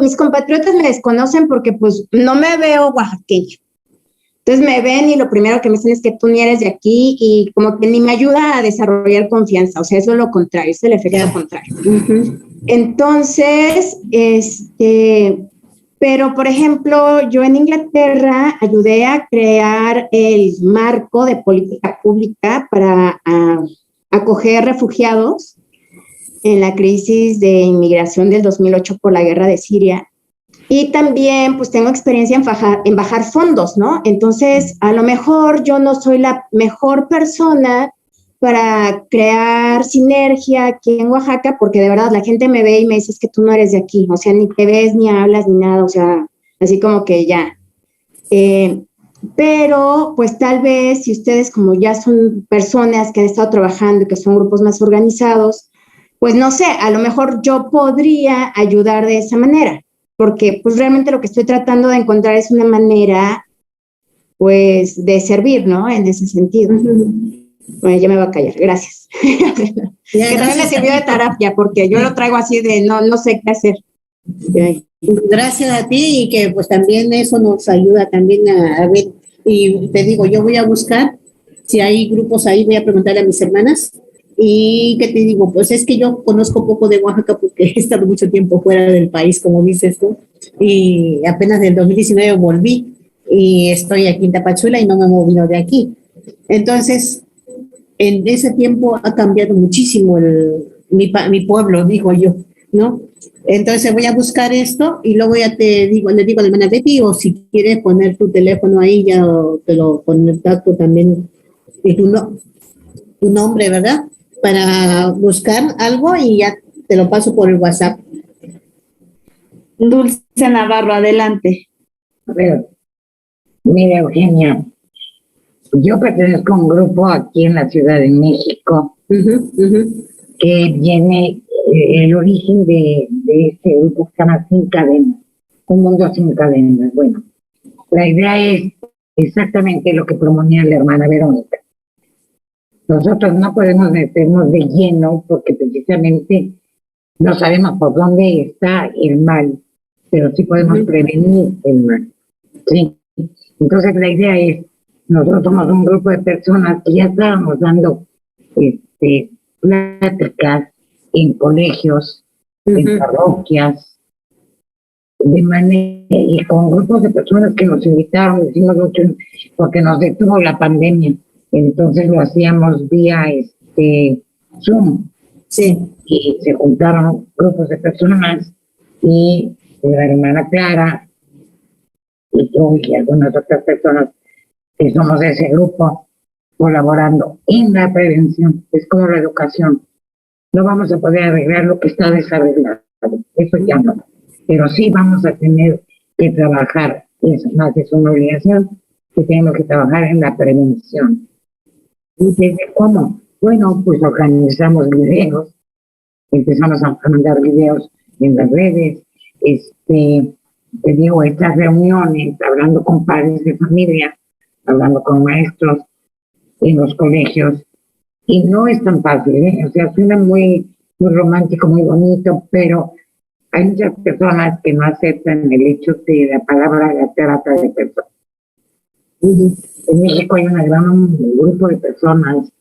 mis compatriotas me desconocen porque pues no me veo oaxaqueño. Entonces me ven y lo primero que me dicen es que tú ni eres de aquí y como que ni me ayuda a desarrollar confianza. O sea, eso es lo contrario, es el efecto contrario. Entonces, pero por ejemplo, yo en Inglaterra ayudé a crear el marco de política pública para acoger refugiados en la crisis de inmigración del 2008 por la guerra de Siria. Y también, pues, tengo experiencia en bajar fondos, ¿no? Entonces, a lo mejor yo no soy la mejor persona para crear sinergia aquí en Oaxaca, porque de verdad la gente me ve y me dice, es que tú no eres de aquí, o sea, ni te ves, ni hablas, ni nada, o sea, así como que ya. Pero, pues, tal vez, si ustedes como ya son personas que han estado trabajando y que son grupos más organizados, pues no sé, a lo mejor yo podría ayudar de esa manera, porque pues realmente lo que estoy tratando de encontrar es una manera, pues, de servir, ¿no? En ese sentido. Bueno, ya me voy a callar, gracias. Que también me sirvió de terapia, porque yo lo traigo así de no sé qué hacer. Gracias a ti y que pues también eso nos ayuda también a ver, y te digo, yo voy a buscar, si hay grupos ahí, voy a preguntarle a mis hermanas. Y que te digo, pues es que yo conozco poco de Oaxaca porque he estado mucho tiempo fuera del país, como dices tú, y apenas del 2019 volví y estoy aquí en Tapachula y no me he movido de aquí. Entonces, en ese tiempo ha cambiado muchísimo mi pueblo, digo yo, ¿no? Entonces voy a buscar esto y luego ya le digo a la hermana Betty, o si quieres poner tu teléfono ahí, ya te lo contacto también, y tu nombre, ¿verdad? Para buscar algo y ya te lo paso por el WhatsApp. Dulce Navarro, adelante. A ver, mira, Eugenia, yo pertenezco a un grupo aquí en la Ciudad de México que viene, el origen de este grupo se llama Sin Cadenas, Un Mundo Sin Cadenas. Bueno, la idea es exactamente lo que proponía la hermana Verónica. Nosotros no podemos meternos de lleno porque precisamente no sabemos por dónde está el mal, pero sí podemos prevenir el mal. ¿Sí? Entonces la idea es, nosotros somos un grupo de personas que ya estábamos dando pláticas en colegios, en parroquias, de manera, y con grupos de personas que nos invitaron, hicimos mucho, porque nos detuvo la pandemia. Entonces lo hacíamos vía Zoom. Sí. Y se juntaron grupos de personas y la hermana Clara y yo y algunas otras personas que somos de ese grupo colaborando en la prevención. Es como la educación. No vamos a poder arreglar lo que está desarreglado. Eso ya no. Pero sí vamos a tener que trabajar. Eso más es una obligación que tenemos que trabajar en la prevención. ¿Y desde cómo? Bueno, pues organizamos videos, empezamos a mandar videos en las redes, te digo, estas reuniones, hablando con padres de familia, hablando con maestros, en los colegios y no es tan fácil, ¿eh? O sea, suena muy, muy romántico, muy bonito, pero hay muchas personas que no aceptan el hecho de la palabra la trata de personas. En México hay un gran grupo de personas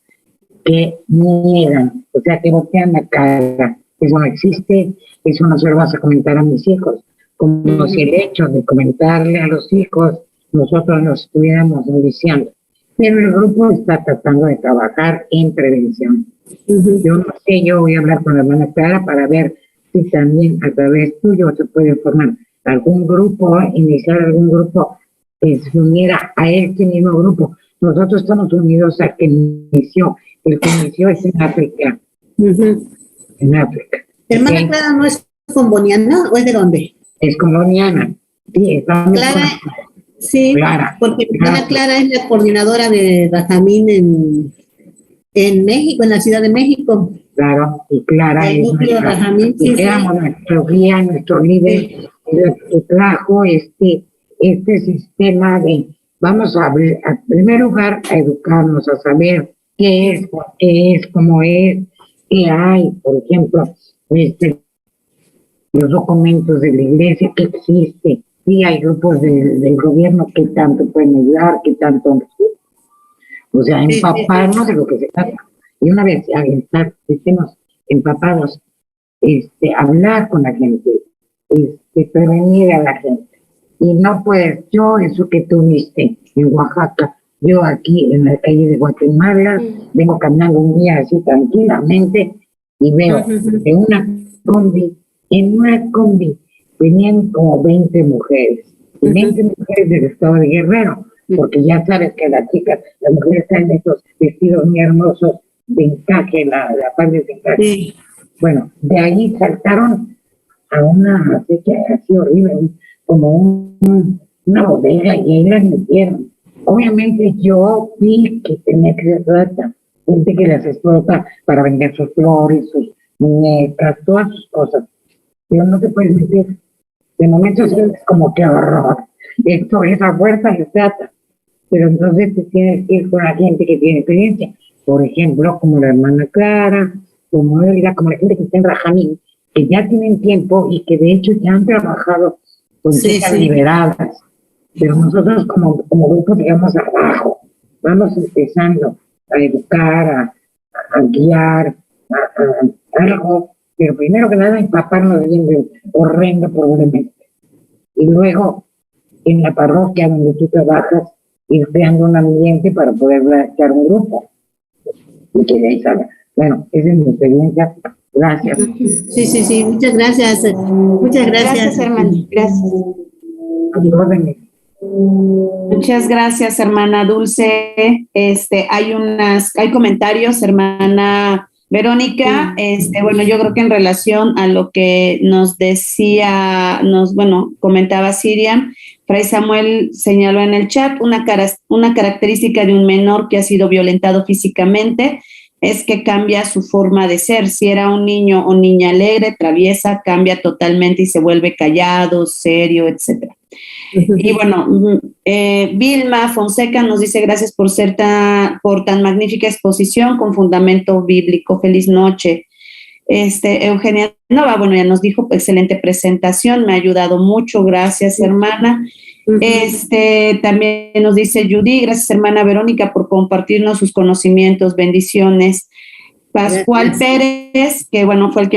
que niegan, o sea, que voltean la cara. Eso no existe, eso no se lo vas a comentar a mis hijos. Como si el hecho de comentarle a los hijos, nosotros nos estuviéramos diciendo. Pero el grupo está tratando de trabajar en prevención. Yo no sé, yo voy a hablar con la hermana Clara para ver si también a través tuyo se puede formar algún grupo, iniciar algún grupo que se uniera a este mismo grupo. Nosotros estamos unidos a que inició. El que inició es en África. En África. ¿Hermana Clara no es comboniana o es de dónde? Es colombiana. Sí, está Clara, sí, Clara. Porque hermana Clara es la coordinadora de Rajamín en México, en la Ciudad de México. Claro, y Clara el es núcleo de Rajamín, y éramos nuestro guía, nuestro líder, que trajo este sistema de, vamos a en primer lugar, a educarnos, a saber qué es, cómo es, qué hay, por ejemplo, los documentos de la iglesia que existe, y hay grupos del gobierno que tanto pueden ayudar, que tanto, o sea, empaparnos de lo que se trata. Y una vez estemos empapados, hablar con la gente, prevenir a la gente. Y no puedes, yo eso que tú viste en Oaxaca, yo aquí en la calle de Guatemala, vengo caminando un día así tranquilamente y veo de en una combi venían como 20 mujeres, y 20 mujeres del estado de Guerrero, porque ya sabes que las mujeres traen estos vestidos muy hermosos de encaje, la parte de encaje. Sí. Bueno, de ahí saltaron a una acequia así horrible, como una bodega, y ahí las metieron. Obviamente yo vi que tenía que ser trata, gente que las explota para vender sus flores, sus muñecas, todas sus cosas. Pero no te puedes meter. De momento es como que horror. Esto es a fuerza de trata. Pero entonces te tienes que ir con la gente que tiene experiencia. Por ejemplo, como la hermana Clara, como Elga, como la gente que está en Rajamín, que ya tienen tiempo y que de hecho ya han trabajado con chicas liberadas. Pero nosotros como grupo, digamos, abajo, vamos empezando a educar, a guiar, a algo, pero primero que nada empaparnos bien de horrendo probablemente. Y luego, en la parroquia donde tú trabajas, ir creando un ambiente para poder crear un grupo. Y que de ahí salga. Bueno, esa es mi experiencia. Gracias. Sí. Muchas gracias. Muchas gracias. Gracias, hermano. Gracias. Muchas gracias, hermana Dulce. Hay comentarios, hermana Verónica. Bueno, yo creo que en relación a lo que nos comentaba Sirian, Fray Samuel señaló en el chat una característica de un menor que ha sido violentado físicamente es que cambia su forma de ser. Si era un niño o niña alegre, traviesa, cambia totalmente y se vuelve callado, serio, etcétera. Y bueno, Vilma Fonseca nos dice gracias por tan magnífica exposición con fundamento bíblico. Feliz noche. Eugenia Nova, bueno, ya nos dijo excelente presentación, me ha ayudado mucho, gracias, hermana. También nos dice Judy, gracias, hermana Verónica, por compartirnos sus conocimientos, bendiciones. Pascual Pérez, que bueno, fue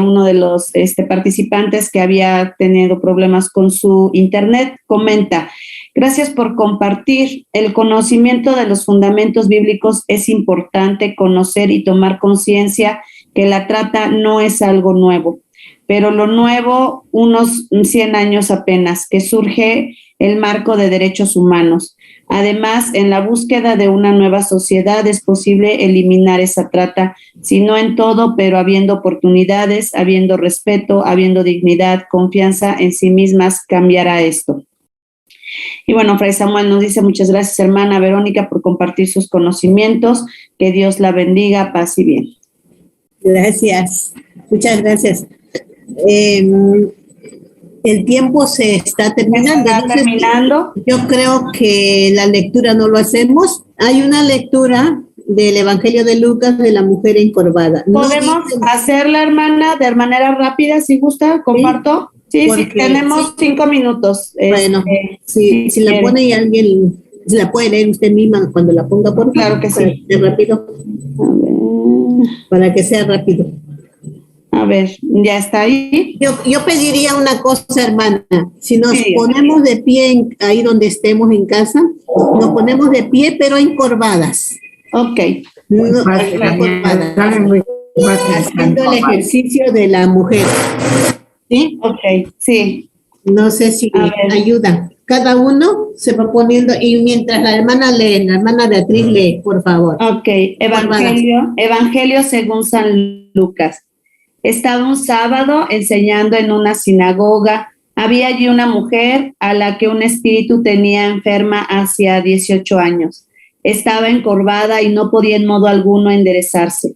uno de los participantes que había tenido problemas con su internet, comenta, gracias por compartir. El conocimiento de los fundamentos bíblicos es importante conocer y tomar conciencia que la trata no es algo nuevo, pero lo nuevo, unos 100 años apenas, que surge el marco de derechos humanos. Además, en la búsqueda de una nueva sociedad es posible eliminar esa trata, si no en todo, pero habiendo oportunidades, habiendo respeto, habiendo dignidad, confianza en sí mismas, cambiará esto. Y bueno, Fray Samuel nos dice muchas gracias, hermana Verónica, por compartir sus conocimientos. Que Dios la bendiga, paz y bien. Gracias, muchas gracias. El tiempo se está terminando. Yo creo que la lectura no lo hacemos hay una lectura del Evangelio de Lucas de la mujer encorvada. ¿Podemos hacerla, hermana, de manera rápida, si gusta? ¿Comparto? Sí, tenemos 5 minutos. Bueno, si la pone y alguien la puede leer usted misma cuando la ponga, por favor. Claro que sí. De rápido. A ver. Para que sea rápido. A ver, ¿ya está ahí? Yo pediría una cosa, hermana. Si nos ponemos de pie ahí donde estemos en casa, nos ponemos de pie, pero encorvadas. Ok. Encorvadas. Haciendo el ejercicio de la mujer. ¿Sí? Ok, sí. No sé si ayuda. Cada uno se va poniendo, y mientras la hermana lee, la hermana Beatriz lee, por favor. Ok, Evangelio según San Lucas. Estaba un sábado enseñando en una sinagoga. Había allí una mujer a la que un espíritu tenía enferma hacía 18 años. Estaba encorvada y no podía en modo alguno enderezarse.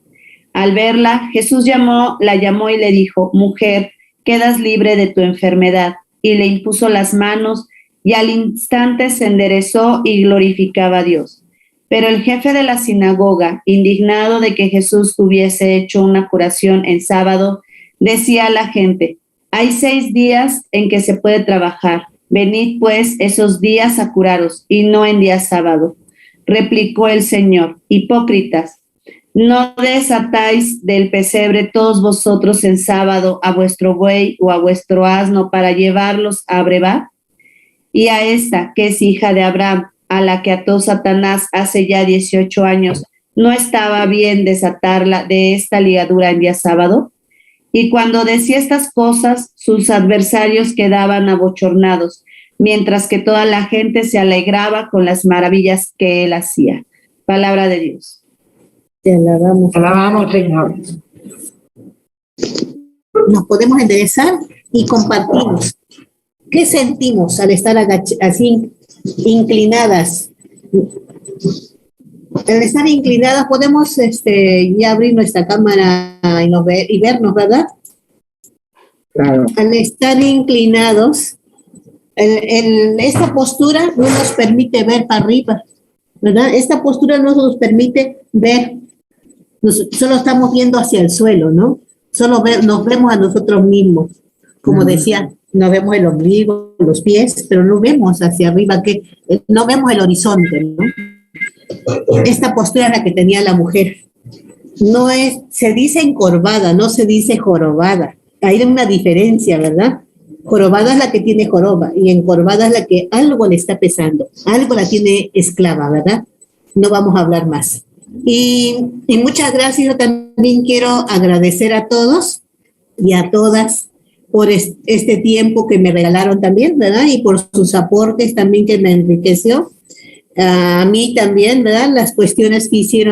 Al verla, Jesús la llamó y le dijo: mujer, quedas libre de tu enfermedad. Y le impuso las manos, y al instante se enderezó y glorificaba a Dios. Pero el jefe de la sinagoga, indignado de que Jesús hubiese hecho una curación en sábado, decía a la gente: hay 6 días en que se puede trabajar. Venid pues esos días a curaros, y no en día sábado. Replicó el Señor: hipócritas, ¿no desatáis del pesebre todos vosotros en sábado a vuestro buey o a vuestro asno para llevarlos a brevar? Y a esta, que es hija de Abraham, a la que ató Satanás hace ya 18 años, ¿no estaba bien desatarla de esta ligadura en día sábado? Y cuando decía estas cosas, sus adversarios quedaban abochornados, mientras que toda la gente se alegraba con las maravillas que él hacía. Palabra de Dios. Te alabamos. Alabamos, Señor. Nos podemos enderezar y compartimos. ¿Qué sentimos al estar así inclinadas? Al estar inclinadas podemos ya abrir nuestra cámara y vernos, ¿verdad? Claro. Al estar inclinados, esta postura no nos permite ver para arriba, ¿verdad? Esta postura no nos permite ver. Solo estamos viendo hacia el suelo, ¿no? Solo nos vemos a nosotros mismos. Como decía, no vemos el ombligo, los pies, pero no vemos hacia arriba, no vemos el horizonte, ¿no? Esta postura es la que tenía la mujer. Se dice encorvada, no se dice jorobada. Hay una diferencia, ¿verdad? Jorobada es la que tiene joroba y encorvada es la que algo le está pesando, algo la tiene esclava, ¿verdad? No vamos a hablar más. Y muchas gracias. Yo también quiero agradecer a todos y a todas por este tiempo que me regalaron también, ¿verdad? Y por sus aportes también, que me enriqueció. A mí también, ¿verdad? Las cuestiones que hizo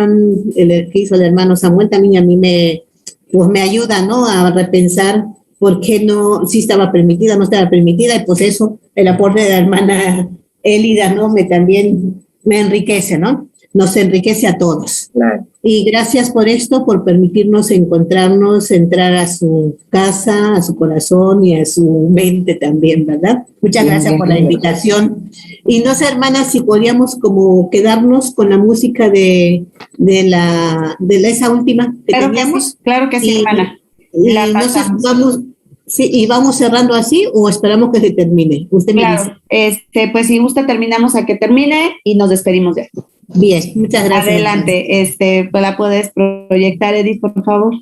el hermano Samuel también a mí me ayuda, ¿no? A repensar por qué no, si estaba permitida, no estaba permitida, y pues eso, el aporte de la hermana Elida, ¿no? También me enriquece, ¿no? Nos enriquece a todos. Claro. Y gracias por esto, por permitirnos encontrarnos, entrar a su casa, a su corazón y a su mente también, ¿verdad? Muchas gracias por la invitación. Y no sé, hermanas, si podíamos como quedarnos con la música de esa última que teníamos. Claro que sí, hermana. Y no sé, y vamos cerrando así o esperamos que se termine. Usted me dice. Pues si gusta, terminamos a que termine y nos despedimos ya. Bien, muchas gracias. Adelante, pues la puedes proyectar, Edith, por favor.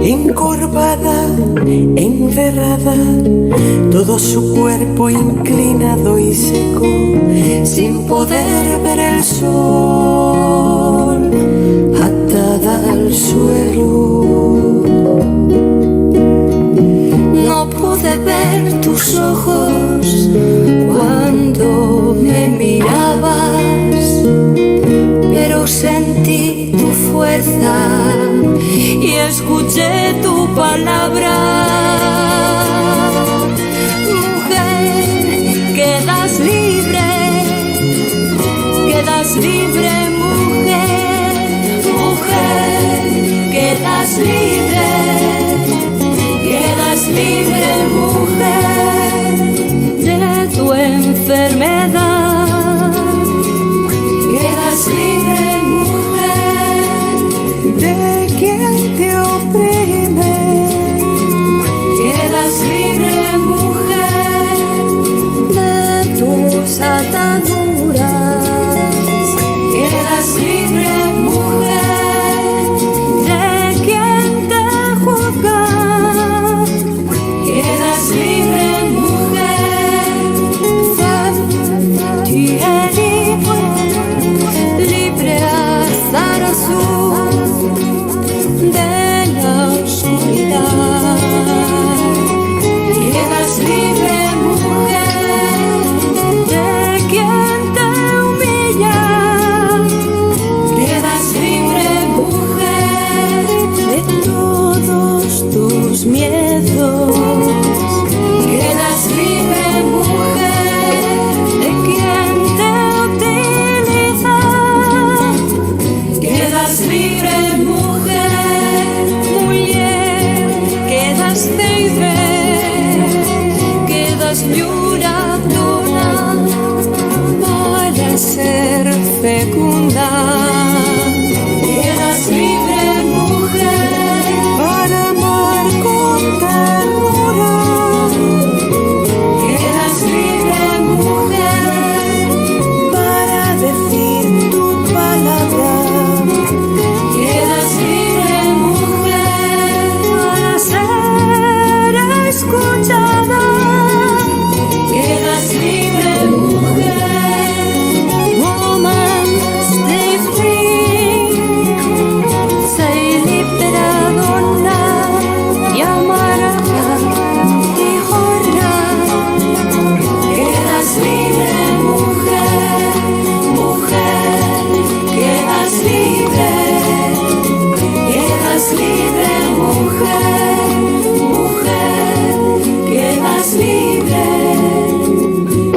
Encorvada, encerrada, todo su cuerpo inclinado y seco, sin poder ver el sol, atada al suelo. No pude ver tus ojos cuando me mirabas, pero sentí tu fuerza y escuché tu palabra. Mujer, quedas libre Quedas libre, mujer, mujer, quedas libre, mujer, de tu enfermedad. Quedas libre, mujer, de quien te oprime. Quedas libre, mujer, de tus ataduras. Quedas libre, mujer, de quien te juzga. Quedas libre, mujer, tu es libre hasta el sur de la oscuridad. Quedas libre, mujer, de quien te humilla. Quedas libre, mujer, de todos tus miedos. Quedas libre, mujer, de quien te utiliza. Quedas libre, mujer, quedas libre, quedas lloradora para ser fecunda. Quedas libre, mujer, para amar con ternura. Quedas libre, mujer, para decir tu palabra. Quedas libre, mujer, para ser escuchada. Quedas libre, mujer, woman, stay free. Sei libera donna, llamada y jorra. Quedas libre, mujer, mujer, quedas libre. Quedas libre, mujer, mujer, quedas libre.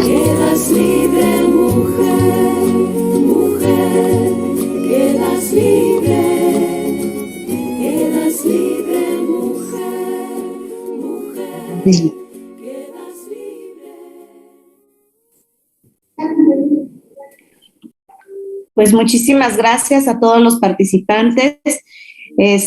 Quedas libre, mujer, mujer, quedas libre. Quedas libre, mujer, mujer, quedas libre. Pues muchísimas gracias a todos los participantes.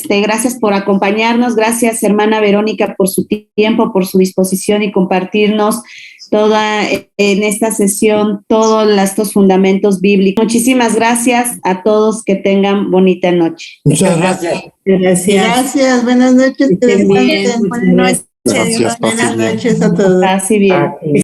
Gracias por acompañarnos. Gracias, hermana Verónica, por su tiempo, por su disposición y compartirnos en esta sesión todos estos fundamentos bíblicos. Muchísimas gracias a todos. Que tengan bonita noche. Muchas gracias. Gracias, buenas noches. Que descansen. Buenas noches. Gracias, Buenas noches a todos. Así bien.